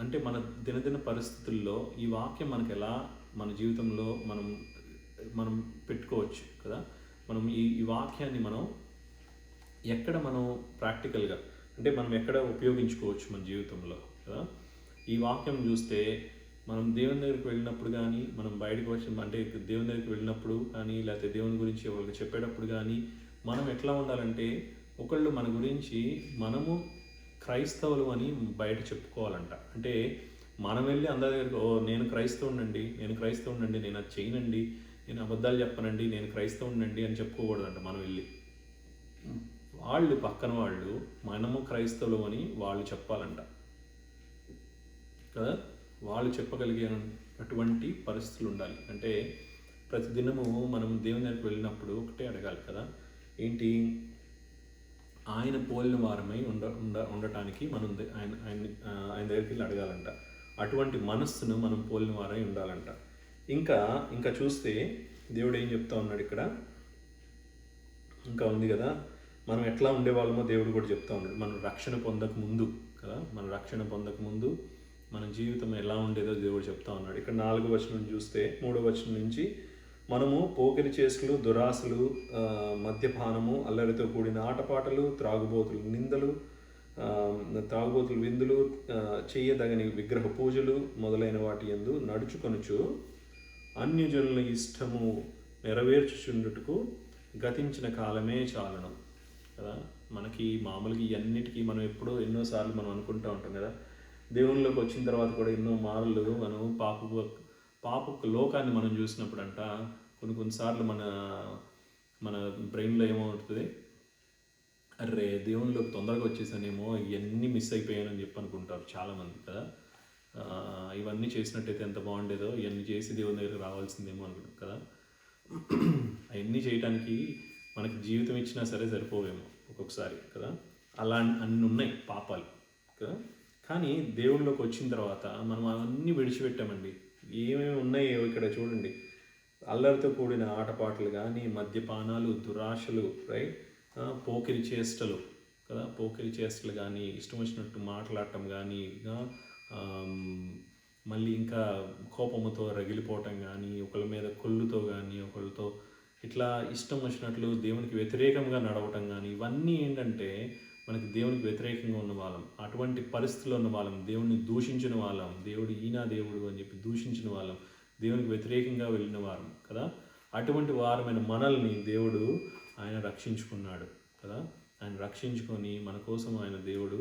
అంటే మన దినదిన పరిస్థితుల్లో ఈ వాక్యం మనకు ఎలా మన జీవితంలో మనం పెట్టుకోవచ్చు కదా. మనం ఈ వాక్యాన్ని ఎక్కడ ప్రాక్టికల్గా అంటే మనం ఎక్కడ ఉపయోగించుకోవచ్చు మన జీవితంలో కదా. ఈ వాక్యం చూస్తే మనం దేవుని దగ్గరికి వెళ్ళినప్పుడు కానీ, మనం బయటకు అంటే దేవుని దగ్గరికి వెళ్ళినప్పుడు కానీ, లేకపోతే దేవుని గురించి ఎవరికి చెప్పేటప్పుడు కానీ మనం ఎట్లా ఉండాలంటే, ఒకళ్ళు మన గురించి మనము క్రైస్తవులు అని బయట చెప్పుకోవాలంట. అంటే మనం వెళ్ళి అందరి దగ్గరికి నేను క్రైస్తవునండి, నేను అది చేయనండి, నేను అబద్ధాలు చెప్పనండి, నేను క్రైస్తవునండి అని చెప్పుకోకూడదంట. మనం వెళ్ళి పక్కన వాళ్ళు మనము క్రైస్తవులు అని వాళ్ళు చెప్పాలంట కదా. వాళ్ళు చెప్పగలిగే అటువంటి పరిస్థితులు ఉండాలి. అంటే ప్రతిదినము మనం దేవుని దగ్గరికి వెళ్ళినప్పుడు ఒకటే అడగాలి కదా, ఏంటి, ఆయన పోలిన వారమై ఉండటానికి మనం ఆయన దగ్గరికి వెళ్ళి అడగాలంట. అటువంటి మనస్సును మనం పోలిన వారై ఉండాలంట. ఇంకా చూస్తే దేవుడు ఏం చెప్తా ఉన్నాడు ఇక్కడ, ఇంకా ఉంది కదా, మనం ఎట్లా ఉండేవాళ్ళమో దేవుడు కూడా చెప్తా ఉన్నాడు. మనం రక్షణ పొందక ముందు కదా, మన జీవితం ఎలా ఉండేదో దేవుడు చెప్తా ఉన్నాడు. ఇక్కడ 4వ వచనం చూస్తే 3వ వచనం నుంచి, మనము పోకిరి చేసులు, దురాశలు, మద్యపానము, అల్లరితో కూడిన ఆటపాటలు, త్రాగుబోతుల విందులు, చేయదగని విగ్రహ పూజలు మొదలైన వాటి యందు నడుచుకొనుచు అన్యజనుల ఇష్టము నెరవేర్చుచుండుటకు గతించిన కాలమే చాలను కదా. మనకి మామూలుగా ఇవన్నిటికీ మనం ఎన్నోసార్లు మనం అనుకుంటూ ఉంటాం కదా. దేవునిలోకి వచ్చిన తర్వాత కూడా ఎన్నో మార్లు మనం పాపపు లోకాన్ని మనం చూసినప్పుడు కొన్నిసార్లు మన బ్రెయిన్లో ఏమవుతుంది, అరే దేవునిలోకి తొందరగా వచ్చేసానేమో, ఇవన్నీ మిస్ అయిపోయానని చెప్పి అనుకుంటారు చాలామంది కదా. ఇవన్నీ చేసినట్టయితే ఎంత బాగుండేదో, ఇవన్నీ చేసి దేవుని దగ్గరికి రావాల్సిందేమో అనుకుంటాం కదా. అవన్నీ చేయటానికి మనకి జీవితం ఇచ్చినా సరే సరిపోవేమో ఒక్కొక్కసారి కదా. అలా అన్నీ ఉన్నాయి పాపాలు కదా. కానీ దేవుళ్ళలోకి వచ్చిన తర్వాత మనం అవన్నీ విడిచిపెట్టామండి. ఏమేమి ఉన్నాయో ఇక్కడ చూడండి. అల్లరితో కూడిన ఆటపాటలు కానీ, మద్యపానాలు, దురాశలు, రైట్, పోకిరి చేష్టలు కానీ, ఇష్టం వచ్చినట్టు మాట్లాడటం కానీ, మళ్ళీ ఇంకా కోపముతో రగిలిపోవటం కానీ, ఒకళ్ళ మీద కొల్లుతో కానీ, ఒకళ్ళతో ఇట్లా ఇష్టం వచ్చినట్లు దేవునికి వ్యతిరేకంగా నడవటం కానీ, ఇవన్నీ ఏంటంటే మనకి దేవునికి వ్యతిరేకంగా ఉన్న వాళ్ళం, అటువంటి పరిస్థితుల్లో ఉన్న వాళ్ళం, దేవుడిని దూషించిన వాళ్ళం, దేవుడు ఈయన దేవుడు అని చెప్పి దూషించిన వాళ్ళం, దేవునికి వ్యతిరేకంగా వెళ్ళిన వారం కదా. అటువంటి వారమైన మనల్ని దేవుడు ఆయన రక్షించుకున్నాడు కదా. ఆయన రక్షించుకొని మన కోసం ఆయన దేవుడు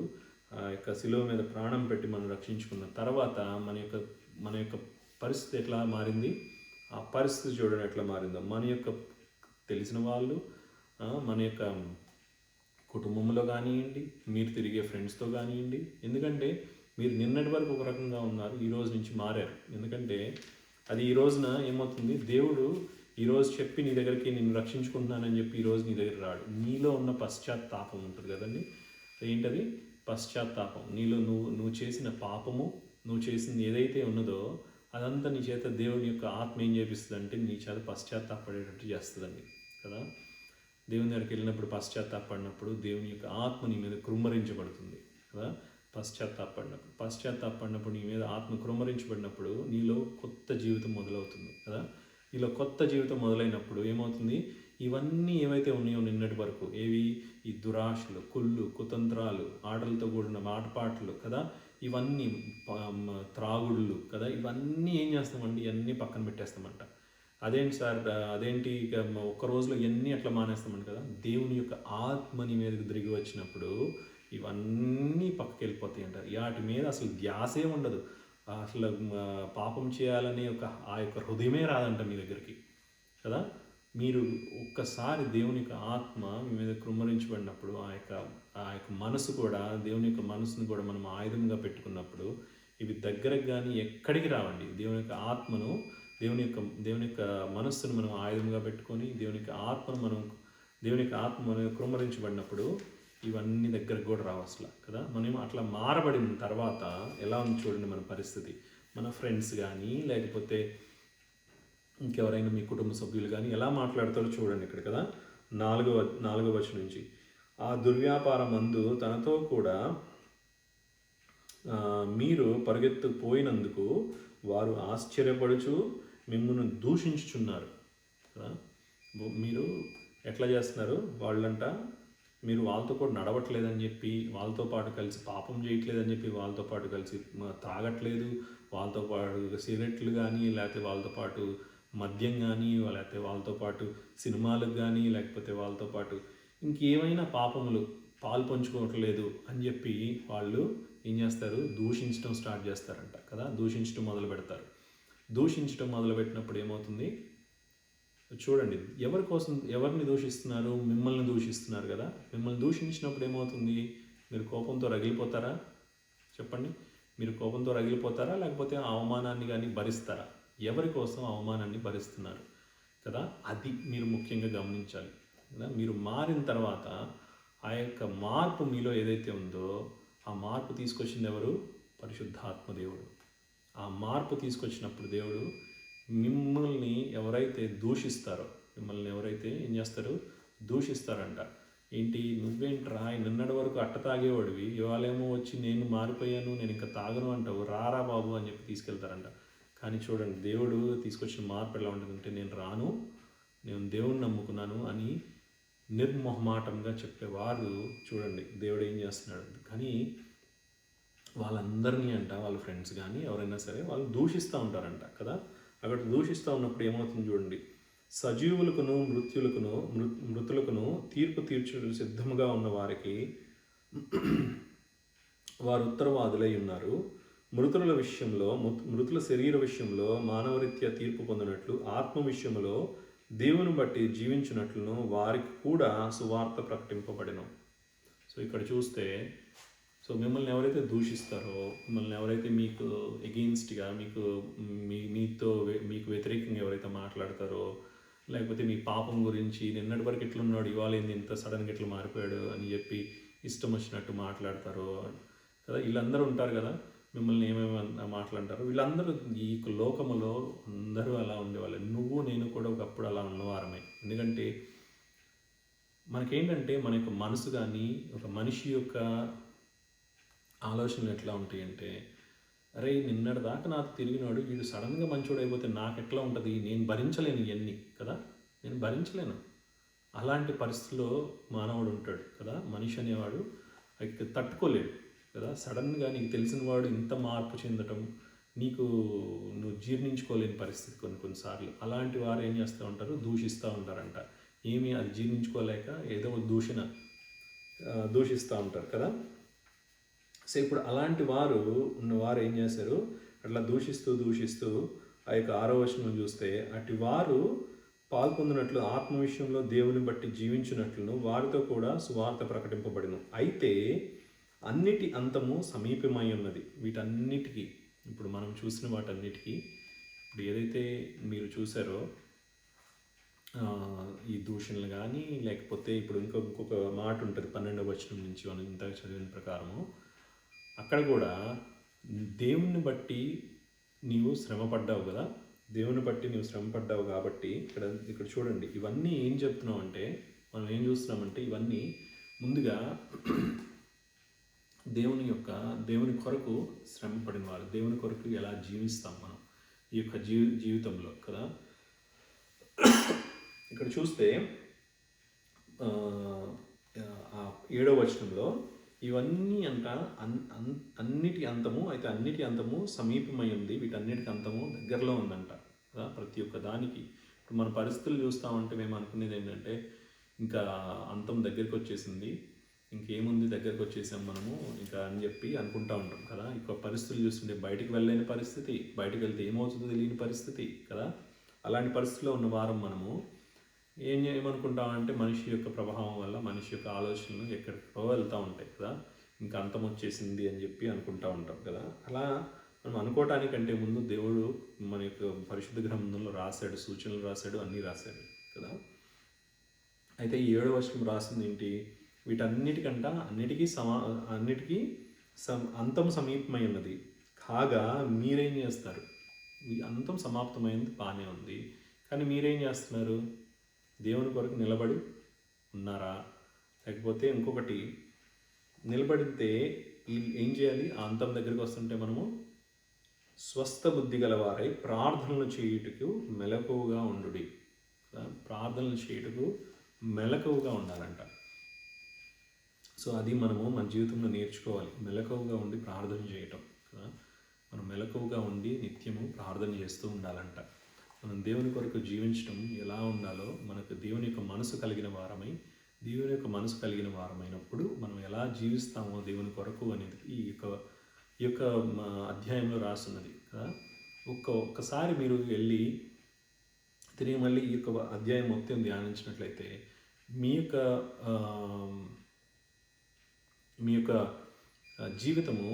యొక్క శిలువ మీద ప్రాణం పెట్టి మనం రక్షించుకున్న తర్వాత మన యొక్క పరిస్థితి ఎట్లా మారింది, ఆ పరిస్థితి చూడడం ఎట్లా మారిందో, మన యొక్క తెలిసిన వాళ్ళు, మన యొక్క కుటుంబంలో కానివ్వండి, మీరు తిరిగే ఫ్రెండ్స్తో కానివ్వండి. ఎందుకంటే మీరు నిన్నటి వరకు ఒక రకంగా ఉన్నారు, ఈ రోజు నుంచి మారారు. ఎందుకంటే అది ఈ రోజున ఏమవుతుంది, దేవుడు ఈరోజు చెప్పి నీ దగ్గరికి నేను రక్షించుకుంటున్నానని చెప్పి ఈరోజు నీ దగ్గర రాడు. నీలో ఉన్న పశ్చాత్తాపం ఉంటుంది కదండి. ఏంటది పశ్చాత్తాపం? నీలో నువ్వు చేసిన పాపము, నువ్వు చేసింది ఏదైతే ఉన్నదో అదంతా నీ చేత దేవుని యొక్క ఆత్మ ఏం చేపిస్తుంది అంటే నీ చేత పశ్చాత్తాపడేటట్టు చేస్తుందండి కదా. దేవుని దగ్గరికి వెళ్ళినప్పుడు పశ్చాత్తాపడినప్పుడు దేవుని యొక్క ఆత్మ నీ మీద కృమ్మరించబడుతుంది కదా. పశ్చాత్తాపడినప్పుడు నీ మీద ఆత్మ కృమ్మరించబడినప్పుడు నీలో కొత్త జీవితం మొదలవుతుంది కదా. నీలో కొత్త జీవితం మొదలైనప్పుడు ఏమవుతుంది, ఇవన్నీ ఏవైతే ఉన్నాయో నిన్నటి వరకు, ఈ దురాశలు, కుతంత్రాలు, ఆటలతో కూడిన ఆటపాటలు కదా, ఇవన్నీ త్రాగుళ్ళు కదా, ఇవన్నీ ఏం చేస్తామండి, ఇవన్నీ పక్కన పెట్టేస్తామంట. అదేంటి సార్, అదేంటి ఒక్క రోజులో ఇవన్నీ అట్లా మానేస్తామంట కదా. దేవుని యొక్క ఆత్మని మీదకి తిరిగి వచ్చినప్పుడు ఇవన్నీ పక్కకి వెళ్ళిపోతాయి అంటారు. వాటి మీద అసలు ధ్యాసే ఉండదు. అసలు పాపం చేయాలనే ఆ యొక్క హృదయమే రాదంట మీ దగ్గరికి కదా. మీరు ఒక్కసారి దేవుని యొక్క ఆత్మ మీ మీద కృమ్మరించబడినప్పుడు ఆ యొక్క మనసు కూడా, దేవుని యొక్క మనసును కూడా మనం ఆయుధంగా పెట్టుకున్నప్పుడు ఇవి దగ్గరకు కానీ ఎక్కడికి రావండి. దేవుని యొక్క ఆత్మను, దేవుని యొక్క మనస్సును మనం ఆయుధంగా పెట్టుకొని దేవుని యొక్క ఆత్మ మనం కృమ్మరించబడినప్పుడు ఇవన్నీ దగ్గరకు కూడా రావు అసలు కదా. మనం అట్లా మారబడిన తర్వాత ఎలా ఉంది చూడండి మన పరిస్థితి. మన ఫ్రెండ్స్ కానీ లేకపోతే ఇంకెవరైనా మీ కుటుంబ సభ్యులు కానీ ఎలా మాట్లాడతారో చూడండి ఇక్కడ కదా. 4వ వచనం నుంచి, ఆ దుర్వ్యాపార మందు తనతో కూడా మీరు పరిగెత్తుకుపోయినందుకు వారు ఆశ్చర్యపడుచు మిమ్మల్ని దూషించుచున్నారు కదా. మీరు ఎట్లా చేస్తున్నారు? వాళ్ళంట మీరు వాళ్ళతో కూడా నడవట్లేదని చెప్పి, వాళ్ళతో పాటు కలిసి పాపం చేయట్లేదని చెప్పి, వాళ్ళతో పాటు కలిసి తాగట్లేదు, వాళ్ళతో పాటు సిగరెట్లు కానీ లేకపోతే వాళ్ళతో పాటు మద్యం కానీ, లేకపోతే వాళ్ళతో పాటు సినిమాలకు కానీ, లేకపోతే వాళ్ళతో పాటు ఇంకేమైనా పాపములు పాలు పంచుకోవట్లేదు అని చెప్పి వాళ్ళు ఏం చేస్తారు? దూషించడం స్టార్ట్ చేస్తారంట కదా. దూషించడం మొదలు పెడతారు. దూషించడం మొదలుపెట్టినప్పుడు ఏమవుతుంది చూడండి. ఎవరిని దూషిస్తున్నారు? మిమ్మల్ని దూషిస్తున్నారు కదా. మిమ్మల్ని దూషించినప్పుడు ఏమవుతుంది? మీరు కోపంతో రగిలిపోతారా? చెప్పండి. మీరు కోపంతో రగిలిపోతారా లేకపోతే ఆ అవమానాన్ని కానీ భరిస్తారా? ఎవరి కోసం అవమానాన్ని భరిస్తున్నారు కదా. అది మీరు ముఖ్యంగా గమనించాలి కదా. మీరు మారిన తర్వాత ఆ యొక్క మార్పు మీలో ఏదైతే ఉందో ఆ మార్పు తీసుకొచ్చింది ఎవరు? పరిశుద్ధాత్మ దేవుడు. ఆ మార్పు తీసుకొచ్చినప్పుడు దేవుడు మిమ్మల్ని ఎవరైతే దూషిస్తారో, మిమ్మల్ని ఎవరైతే ఏం చేస్తారు? దూషిస్తారంట. ఏంటి, నువ్వేంట్రా నిన్నటి వరకు అట్ట తాగేవాడివి, ఇవాళేమో వచ్చి నేను మారిపోయాను, నేను ఇంకా తాగను అంటావు, రారా బాబు అని చెప్పి తీసుకెళ్తారంట. కానీ చూడండి, దేవుడు తీసుకొచ్చిన మార్పు ఎలా ఉంటుందంటే, నేను రాను, నేను దేవుణ్ణి నమ్ముకున్నాను అని నిర్మోహమాటంగా చెప్పేవారు చూడండి దేవుడు ఏం చేస్తున్నాడు. కానీ వాళ్ళందరినీ అంట, వాళ్ళ ఫ్రెండ్స్ కానీ ఎవరైనా సరే వాళ్ళు దూషిస్తూ ఉంటారంట కదా. అక్కడ దూషిస్తూ ఉన్నప్పుడు ఏమవుతుంది చూడండి, సజీవులకును మృతులకును తీర్పు తీర్చు సిద్ధముగా ఉన్న వారికి వారు ఉత్తరవాదులై ఉన్నారు. మృతుల శరీర విషయంలో మానవరీత్యా తీర్పు పొందినట్లు ఆత్మ విషయంలో దేవుని బట్టి జీవించినట్లును వారికి కూడా సువార్త ప్రకటింపబడిన. సో ఇక్కడ చూస్తే, సో మిమ్మల్ని ఎవరైతే దూషిస్తారో, మిమ్మల్ని ఎవరైతే మీకు ఎగెయిన్స్ట్గా మీకు వ్యతిరేకంగా ఎవరైతే మాట్లాడతారో, లేకపోతే మీ పాపం గురించి నిన్నటి వరకు ఎట్లున్నాడు ఇవాళ ఏంది ఇంత సడన్గా ఎట్లా మారిపోయాడు అని చెప్పి ఇష్టం వచ్చినట్టు మాట్లాడతారో కదా. వీళ్ళందరూ ఉంటారు కదా, మిమ్మల్ని ఏమేమి మాట్లాడతారు. వీళ్ళందరూ ఈ లోకములో అందరూ అలా ఉండేవాళ్ళు. నువ్వు నేను కూడా ఒకప్పుడు అలా ఉన్నవారమే. ఎందుకంటే మనకేంటంటే మన యొక్క మనసు కానీ ఒక మనిషి యొక్క ఆలోచనలు ఎట్లా ఉంటాయంటే, అరే నిన్నటి దాకా నాకు తిరిగినాడు, వీడు సడన్గా మంచోడు అయిపోతే నాకు ఎట్లా ఉంటుంది, నేను భరించలేను ఇవన్నీ కదా, నేను భరించలేను. అలాంటి పరిస్థితుల్లో మానవుడు ఉంటాడు కదా. మనిషి అనేవాడు తట్టుకోలేడు కదా. సడన్గా నీకు తెలిసిన వాడు ఇంత మార్పు చెందటం నువ్వు జీర్ణించుకోలేని పరిస్థితి కొన్నిసార్లు. అలాంటి వారు ఏం చేస్తూ ఉంటారు? దూషిస్తూ ఉంటారంట. అది జీర్ణించుకోలేక ఏదో దూషిస్తూ ఉంటారు కదా. సో ఇప్పుడు అలాంటి వారు ఏం చేశారు? అట్లా దూషిస్తూ ఆ యొక్క 6వ వచనం చూస్తే, అటు వారు పాల్పొందినట్లు ఆత్మ విషయంలో దేవుని బట్టి జీవించినట్లును వారితో కూడా సువార్త ప్రకటింపబడిన. అయితే అన్నిటి అంతము సమీపమై ఉన్నది. వీటన్నిటికీ, ఇప్పుడు మనం చూసిన వాటన్నిటికీ, ఇప్పుడు ఏదైతే మీరు చూసారో ఈ దూషణలు కానీ, లేకపోతే ఇప్పుడు ఇంకొక మాట ఉంటుంది 12వ వచనం నుంచి మనం ఇంతగా చదివిన ప్రకారము, అక్కడ కూడా దేవుని బట్టి నీవు శ్రమపడ్డావు కదా. దేవుని బట్టి నీవు శ్రమపడ్డావు కాబట్టి ఇక్కడ చూడండి, ఇవన్నీ ఏం చెప్తున్నావు అంటే, మనం ఏం చూస్తున్నామంటే, ఇవన్నీ ముందుగా దేవుని కొరకు శ్రమపడిన వారు, దేవుని కొరకు ఎలా జీవిస్తాం మనం ఈ యొక్క జీవితంలో కదా. ఇక్కడ చూస్తే 7వ వచనంలో ఇవన్నీ అన్నిటి అంతము, అయితే అన్నిటి అంతము సమీపమై ఉంది, వీటన్నిటికి అంతము దగ్గరలో ఉందంట కదా. ప్రతి ఒక్క దానికి ఇప్పుడు మన పరిస్థితులు చూస్తామంటే మేము అనుకునేది ఏంటంటే, ఇంకా అంతం దగ్గరికి వచ్చేసింది, ఇంకేముంది దగ్గరకు వచ్చేసాం మనము ఇంకా అని చెప్పి అనుకుంటా ఉంటాం కదా. ఇక పరిస్థితులు చూస్తుంటే బయటికి వెళ్ళలేని పరిస్థితి, బయటికి వెళ్తే ఏమవుతుందో తెలియని పరిస్థితి కదా. అలాంటి పరిస్థితిలో ఉన్న వారం మనము ఏమనుకుంటామంటే మనిషి యొక్క ప్రభావం వల్ల మనిషి యొక్క ఆలోచనలు ఎక్కడికో వెళ్తూ ఉంటాయి కదా. ఇంకా అంతం వచ్చేసింది అని చెప్పి అనుకుంటూ ఉంటాం కదా. అలా మనం అనుకోవటానికంటే ముందు దేవుడు మన యొక్క పరిశుద్ధ గ్రంథంలో రాశాడు, సూచనలు రాశాడు, అన్నీ రాశాడు కదా. అయితే ఈ 7వ వచనం రాసింది ఏంటి? వీటన్నిటికంట అన్నిటికీ అంతం సమీపమై ఉన్నది కాగా మీరేం చేస్తారు? ఈ అంతం సమాప్తమైంది బాగానే ఉంది, కానీ మీరేం చేస్తున్నారు? దేవుని కొరకు నిలబడి ఉన్నారా? లేకపోతే ఇంకొకటి, నిలబడితే ఏం చేయాలి? ఆ అంతం దగ్గరికి వస్తుంటే మనము స్వస్థ బుద్ధి గలవారై ప్రార్థనలు చేయుటకు మెలకువగా ఉండుడి. ప్రార్థనలు చేయుటకు మెలకువగా ఉండాలంట. సో అది మనము మన జీవితంలో నేర్చుకోవాలి, మెలకువగా ఉండి ప్రార్థన చేయటం కదా. మనం మెలకువగా ఉండి నిత్యము ప్రార్థన చేస్తూ ఉండాలంట. మనం దేవుని కొరకు జీవించడం ఎలా ఉండాలో, మనకు దేవుని యొక్క మనసు కలిగిన వారమైనప్పుడు మనం ఎలా జీవిస్తామో దేవుని కొరకు అనేది ఈ యొక్క అధ్యాయంలో రాస్తున్నది కదా. ఒక్కసారి మీరు వెళ్ళి తిరిగి మళ్ళీ ఈ యొక్క అధ్యాయం మొత్తం ధ్యానించినట్లయితే మీ యొక్క జీవితము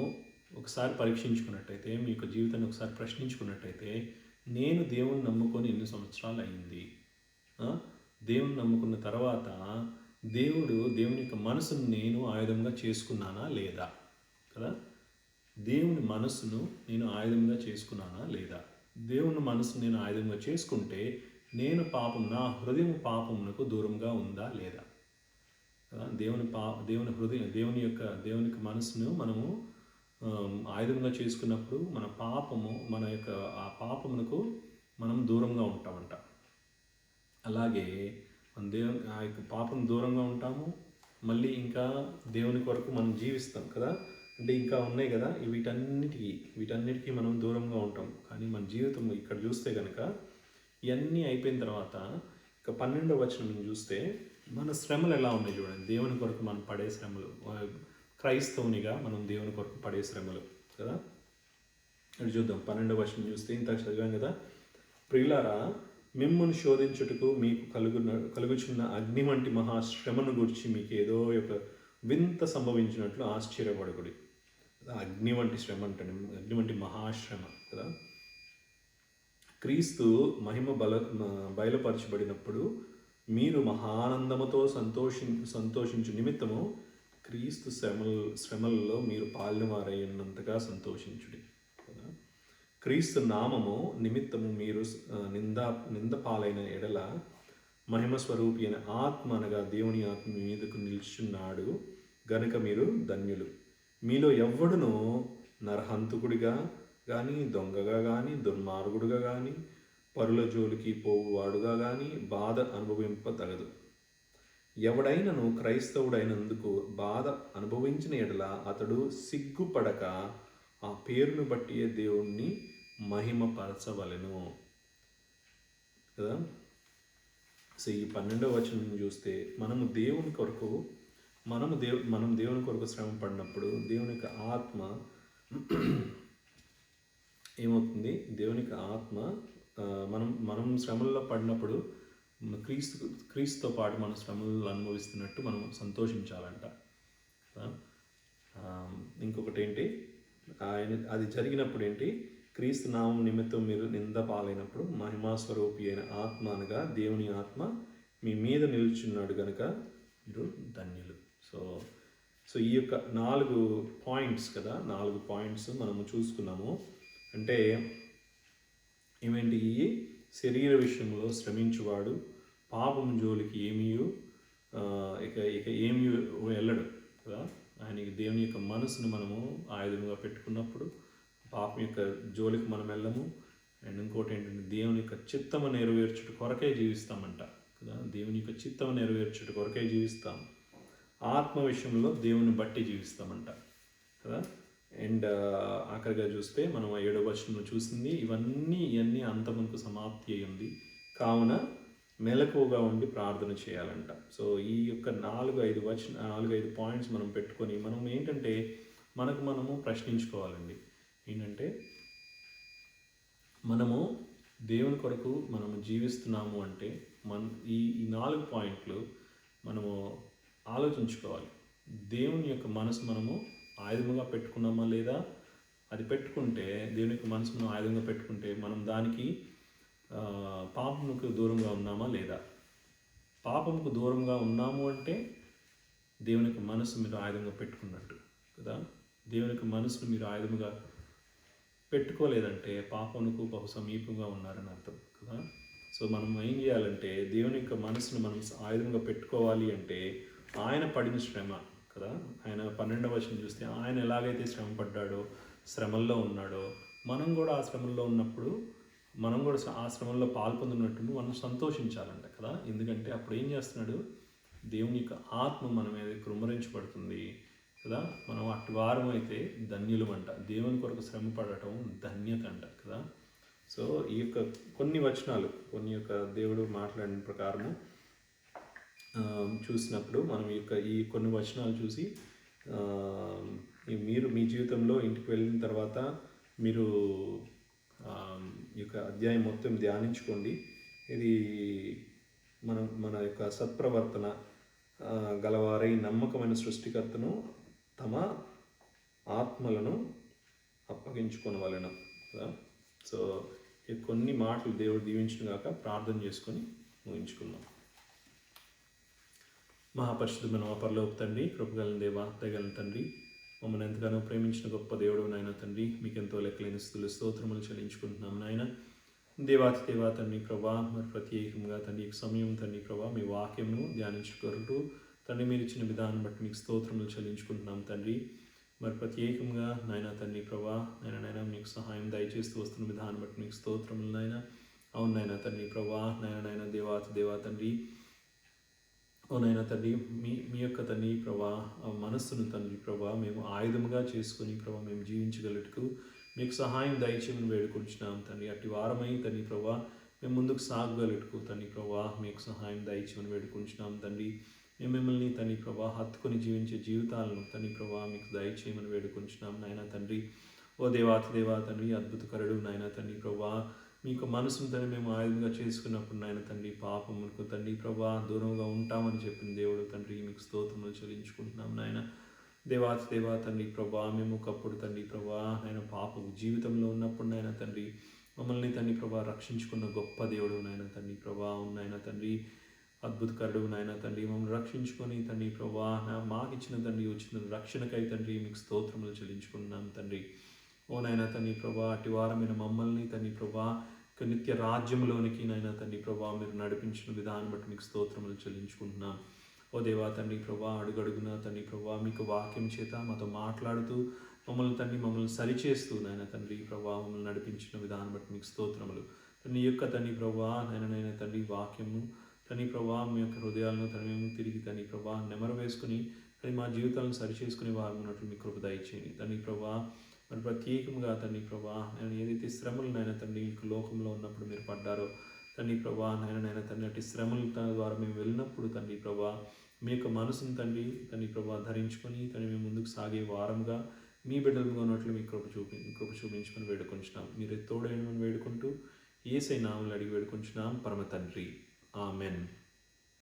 ఒకసారి పరీక్షించుకున్నట్టయితే, మీ యొక్క జీవితాన్ని ఒకసారి ప్రశ్నించుకున్నట్టయితే, నేను దేవుని నమ్ముకొని ఎన్ని సంవత్సరాలు అయింది? దేవుని నమ్ముకున్న తర్వాత దేవుని యొక్క మనసును నేను ఆయుధంగా చేసుకున్నానా లేదా కదా. దేవుని మనసును నేను ఆయుధంగా చేసుకున్నానా లేదా? దేవుని మనసును నేను ఆయుధంగా చేసుకుంటే నా హృదయం పాపమునకు దూరంగా ఉందా లేదా? దేవుని యొక్క మనసును మనము ఆయుధంగా చేసుకున్నప్పుడు మన యొక్క ఆ పాపమునకు మనం దూరంగా ఉంటామంట. అలాగే ఆ యొక్క పాపం దూరంగా ఉంటాము, మళ్ళీ ఇంకా దేవుని కొరకు మనం జీవిస్తాం కదా. అంటే ఇంకా ఉన్నాయి కదా, వీటన్నిటికీ మనం దూరంగా ఉంటాం. కానీ మన జీవితం ఇక్కడ చూస్తే కనుక ఇవన్నీ అయిపోయిన తర్వాత ఇక 12వ వచనం చూస్తే మన శ్రమలు ఎలా ఉన్నాయి చూడండి. దేవుని కొరకు మనం పడే శ్రమలు, క్రైస్తవునిగా మనం దేవుని కొరకు పడే శ్రమలు కదా. అది చూద్దాం. 12వ వచనం చూస్తే ఇంత చదివాం కదా. ప్రియులారా, మిమ్మును శోధించుటకు మీకు కలుగుచున్న అగ్ని వంటి మహాశ్రమను గురించి మీకు ఏదో ఒక వింత సంభవించినట్లు ఆశ్చర్యపడకుడి. అగ్ని వంటి శ్రమ అంటే అగ్ని వంటి మహాశ్రమ కదా. క్రీస్తు మహిమ బయలుపరచబడినప్పుడు మీరు మహానందముతో సంతోషించు నిమిత్తము క్రీస్తు శ్రమలలో మీరు పాలినవారైనంతగా సంతోషించుడి కదా. క్రీస్తు నామము నిమిత్తము మీరు నింద పాలైన ఎడల మహిమ స్వరూపి అయిన ఆత్మ అనగా దేవుని ఆత్మ మీదకు నిల్చున్నాడు గనుక మీరు ధన్యులు. మీలో ఎవ్వడును నరహంతకుడిగా కానీ, దొంగగా కానీ, దుర్మార్గుడుగా కానీ, పరుల జోలికి పోవువాడుగా కానీ బాధ అనుభవింపతగదు. ఎవడైనను క్రైస్తవుడైనందుకు బాధ అనుభవించిన ఎడల అతడు సిగ్గుపడక ఆ పేరును బట్టి దేవుణ్ణి మహిమపరచవలెను కదా. సో ఈ 12వ వచనం చూస్తే మనం దేవుని కొరకు శ్రమ పడినప్పుడు దేవుని యొక్క ఆత్మ ఏమవుతుంది? దేవుని యొక్క ఆత్మ మనం శ్రమల్లో పడినప్పుడు క్రీస్తుతో పాటు మన శ్రమలు అనుభవిస్తున్నట్టు మనం సంతోషించాలంట. ఇంకొకటి ఏంటి, అది జరిగినప్పుడు ఏంటి? క్రీస్తు నామం నిమిత్తం మీరు నింద పాలైనప్పుడు మహిమాస్వరూపి అయిన ఆత్మ అనగా దేవుని ఆత్మ మీ మీద నిల్చున్నాడు కనుక మీరు ధన్యులు. సో ఈ యొక్క 4 పాయింట్స్ కదా, 4 పాయింట్స్ మనము చూసుకున్నాము. అంటే ఏమేంటి? ఈ శరీర విషయంలో శ్రమించువాడు పాపం జోలికి ఇక ఏమీ వెళ్ళడు కదా. ఆయనకి దేవుని యొక్క మనసును మనము ఆయుధంగా పెట్టుకున్నప్పుడు పాపం యొక్క జోలికి మనం వెళ్ళము. అండ్ ఇంకోటి ఏంటంటే దేవుని యొక్క చిత్తము నెరవేర్చుట కొరకే జీవిస్తామంట కదా. దేవుని యొక్క చిత్తము నెరవేర్చుట కొరకే జీవిస్తాం. ఆత్మ విషయంలో దేవుని బట్టి జీవిస్తామంట కదా. అండ్ ఆఖరిగా చూస్తే మనం 7వ వచనంలో చూసింది ఇవన్నీ అంతమునకు సమాప్తి అయి ఉంది. కావున మెలకువగా ఉండి ప్రార్థన చేయాలంట. సో ఈ యొక్క 4-5 పాయింట్స్ మనం పెట్టుకొని మనం ఏంటంటే మనము ప్రశ్నించుకోవాలండి. ఏంటంటే మనము దేవుని కొరకు మనము జీవిస్తున్నాము అంటే ఈ 4 పాయింట్లు మనము ఆలోచించుకోవాలి. దేవుని యొక్క మనసు మనము ఆయుధముగా పెట్టుకున్నామా లేదా? అది పెట్టుకుంటే దేవుని యొక్క మనసు మనం ఆయుధంగా పెట్టుకుంటే మనం దానికి పాపముకు దూరంగా ఉన్నామా లేదా? పాపముకు దూరంగా ఉన్నాము అంటే దేవుని యొక్క మనసు మీరు ఆయుధంగా పెట్టుకున్నట్టు కదా. దేవుని యొక్క మనసును మీరు ఆయుధముగా పెట్టుకోలేదంటే పాపమునకు బహు సమీపంగా ఉన్నారని అర్థం కదా. సో మనం ఏం చేయాలంటే దేవుని యొక్క మనసును మనం ఆయుధంగా పెట్టుకోవాలి అంటే ఆయన పడిన శ్రమ కదా. ఆయన 12వ వచనం చూస్తే ఆయన ఎలాగైతే శ్రమ పడ్డాడో, శ్రమల్లో ఉన్నాడో, మనం కూడా ఆ శ్రమల్లో ఉన్నప్పుడు మనం కూడా ఆ శ్రమంలో పాల్పొందినట్టు మనం సంతోషించాలంట కదా. ఎందుకంటే అప్పుడు ఏం చేస్తున్నాడు, దేవుని యొక్క ఆత్మ మన మీద కృమ్మరించబడుతుంది కదా. మనం అటు వారం అయితే ధన్యులం అంట. దేవుని కొరకు శ్రమ పడటం ధన్యత అంట కదా. సో ఈ యొక్క కొన్ని దేవుడు మాట్లాడిన ప్రకారము చూసినప్పుడు మనం ఈ కొన్ని వచనాలు చూసి మీరు మీ జీవితంలో ఇంటికి వెళ్ళిన తర్వాత మీరు ఈ యొక్క అధ్యాయం మొత్తం ధ్యానించుకోండి. ఇది మన యొక్క సత్ప్రవర్తన గలవారై నమ్మకమైన సృష్టికర్తను తమ ఆత్మలను అప్పగించుకోవలెను కదా. సో ఈ కొన్ని మాటలు దేవుడు దీవించిన గాక ప్రార్థన చేసుకొని ముగించుకుందాం. మహాపరిశుద్ధమైన మా పరలోక తండ్రి, కృపగల దేవ, దయగల తండ్రి, మమ్మల్ని ఎంతగానో ప్రేమించిన గొప్ప దేవుడు నాయన తండ్రి, మీకు ఎంతో లెక్కలేని స్తోత్రములు చెల్లించుకుంటున్నాం నాయన. దేవాతి దేవా తండ్రి ప్రభా, మరి ప్రత్యేకంగా తండ్రి సమయం తండ్రి ప్రభా మీ వాక్యమును ధ్యానించుకుంటూ తండ్రి మీరు ఇచ్చిన విధానం బట్టి మీకు స్తోత్రములు చెల్లించుకుంటున్నాం తండ్రి. మరి ప్రత్యేకంగా నాయన తండ్రి ప్రభా నాయన మీకు సహాయం దయచేస్తూ వస్తున్న విధానం బట్టి మీకు స్తోత్రములు నాయన. అవును నాయన తండ్రి ప్రభా నాయన దేవాతి దేవా తండ్రి, అవునైనా తండ్రి మీ యొక్క తండ్రి ప్రభా మనస్సును తండ్రి ప్రభా మేము ఆయుధముగా చేసుకుని ప్రభా మేము జీవించగలటకు మీకు సహాయం దయచేయమని వేడుకుంటున్నాం తండ్రి. అట్టి వారమై తండ్రి ప్రభా మేము ముందుకు సాగగలటకు తండ్రి ప్రభా మీకు సహాయం దయచేయమని వేడుకుంటున్నాం తండ్రి. మేము మిమ్మల్ని తండ్రి ప్రభా హత్తుకొని జీవించే జీవితాలను తండ్రి ప్రభా మీకు దయచేయమని వేడుకుంటున్నాం నాయన తండ్రి. ఓ దేవాతి దేవా తండ్రి, అద్భుతకరుడు నాయన తండ్రి ప్రభా మీకు మనసును తండ్రి మేము ఆయుధంగా చేసుకున్నప్పుడు నాయన తండ్రి పాపములకు తండ్రి ప్రభా దూరంగా ఉంటామని చెప్పిన దేవుడు తండ్రి మీకు స్తోత్రములు చెల్లించుకుంటున్నాం నాయన. దేవాతి దేవా తండ్రి ప్రభా మేము ఒకప్పుడు తండ్రి ప్రభా నాయన పాపపు జీవితంలో ఉన్నప్పుడు నాయన తండ్రి మమ్మల్ని తండ్రి ప్రభా రక్షించుకున్న గొప్ప దేవుడు నాయన తండ్రి ప్రభా నాయన తండ్రి, అద్భుతకరుడు నాయన తండ్రి మమ్మల్ని రక్షించుకొని తండ్రి ప్రభా మాకు ఇచ్చిన తండ్రి వచ్చిన రక్షణకై తండ్రి మీకు స్తోత్రములు చెల్లించుకుంటున్నాం తండ్రి. ఓ నాయన తండ్రి ప్రభా అటు వారమైన మమ్మల్ని తండ్రి ప్రభా నిత్య రాజ్యంలోనికి నాయన తండ్రి ప్రభా మీరు నడిపించిన విధానం బట్టి మీకు స్తోత్రములు చెల్లించుకుంటున్నాం. ఓ దేవా తండ్రి ప్రభా అడుగడుగున తండ్రి ప్రభా మీకు వాక్యం చేత మాతో మాట్లాడుతూ మమ్మల్ని సరిచేస్తూ నాయన తండ్రి ప్రభా మమ్మల్ని నడిపించిన విధానం బట్టి మీకు స్తోత్రములు. నీ యొక్క తండ్రి ప్రభా నాయన తండ్రి వాక్యము తండ్రి ప్రభా మీ యొక్క హృదయాలను తండ్రి మేము తిరిగి తండ్రి ప్రభా నెమరు వేసుకుని తండ్రి మా జీవితాలను సరిచేసుకునే వారు ఉన్నట్లు మీ కృప దయచేయండి తండ్రి ప్రభా. మరి ప్రత్యేకంగా తండ్రి ప్రభా నేను ఏదైతే శ్రమలు నాయన తండ్రి లోకంలో ఉన్నప్పుడు మీరు పడ్డారో తండ్రి ప్రభా నాయన తండ్రి అటు శ్రమల ద్వారా మేము వెళ్ళినప్పుడు తండ్రి ప్రభా మీ యొక్క మనసును తండ్రి ప్రభా ధరించుకొని తండ్రి మేము ముందుకు సాగే వారంగా మీ బిడ్డలుగా ఉన్నట్లు మీ కృప చూపించుకొని వేడుకొంచున్నాం. మీరు తోడైనమని వేడుకుంటూ యేసయ్య నామములో అడిగి వేడుకొంచున్నాం పరమ తండ్రి. ఆమెన్.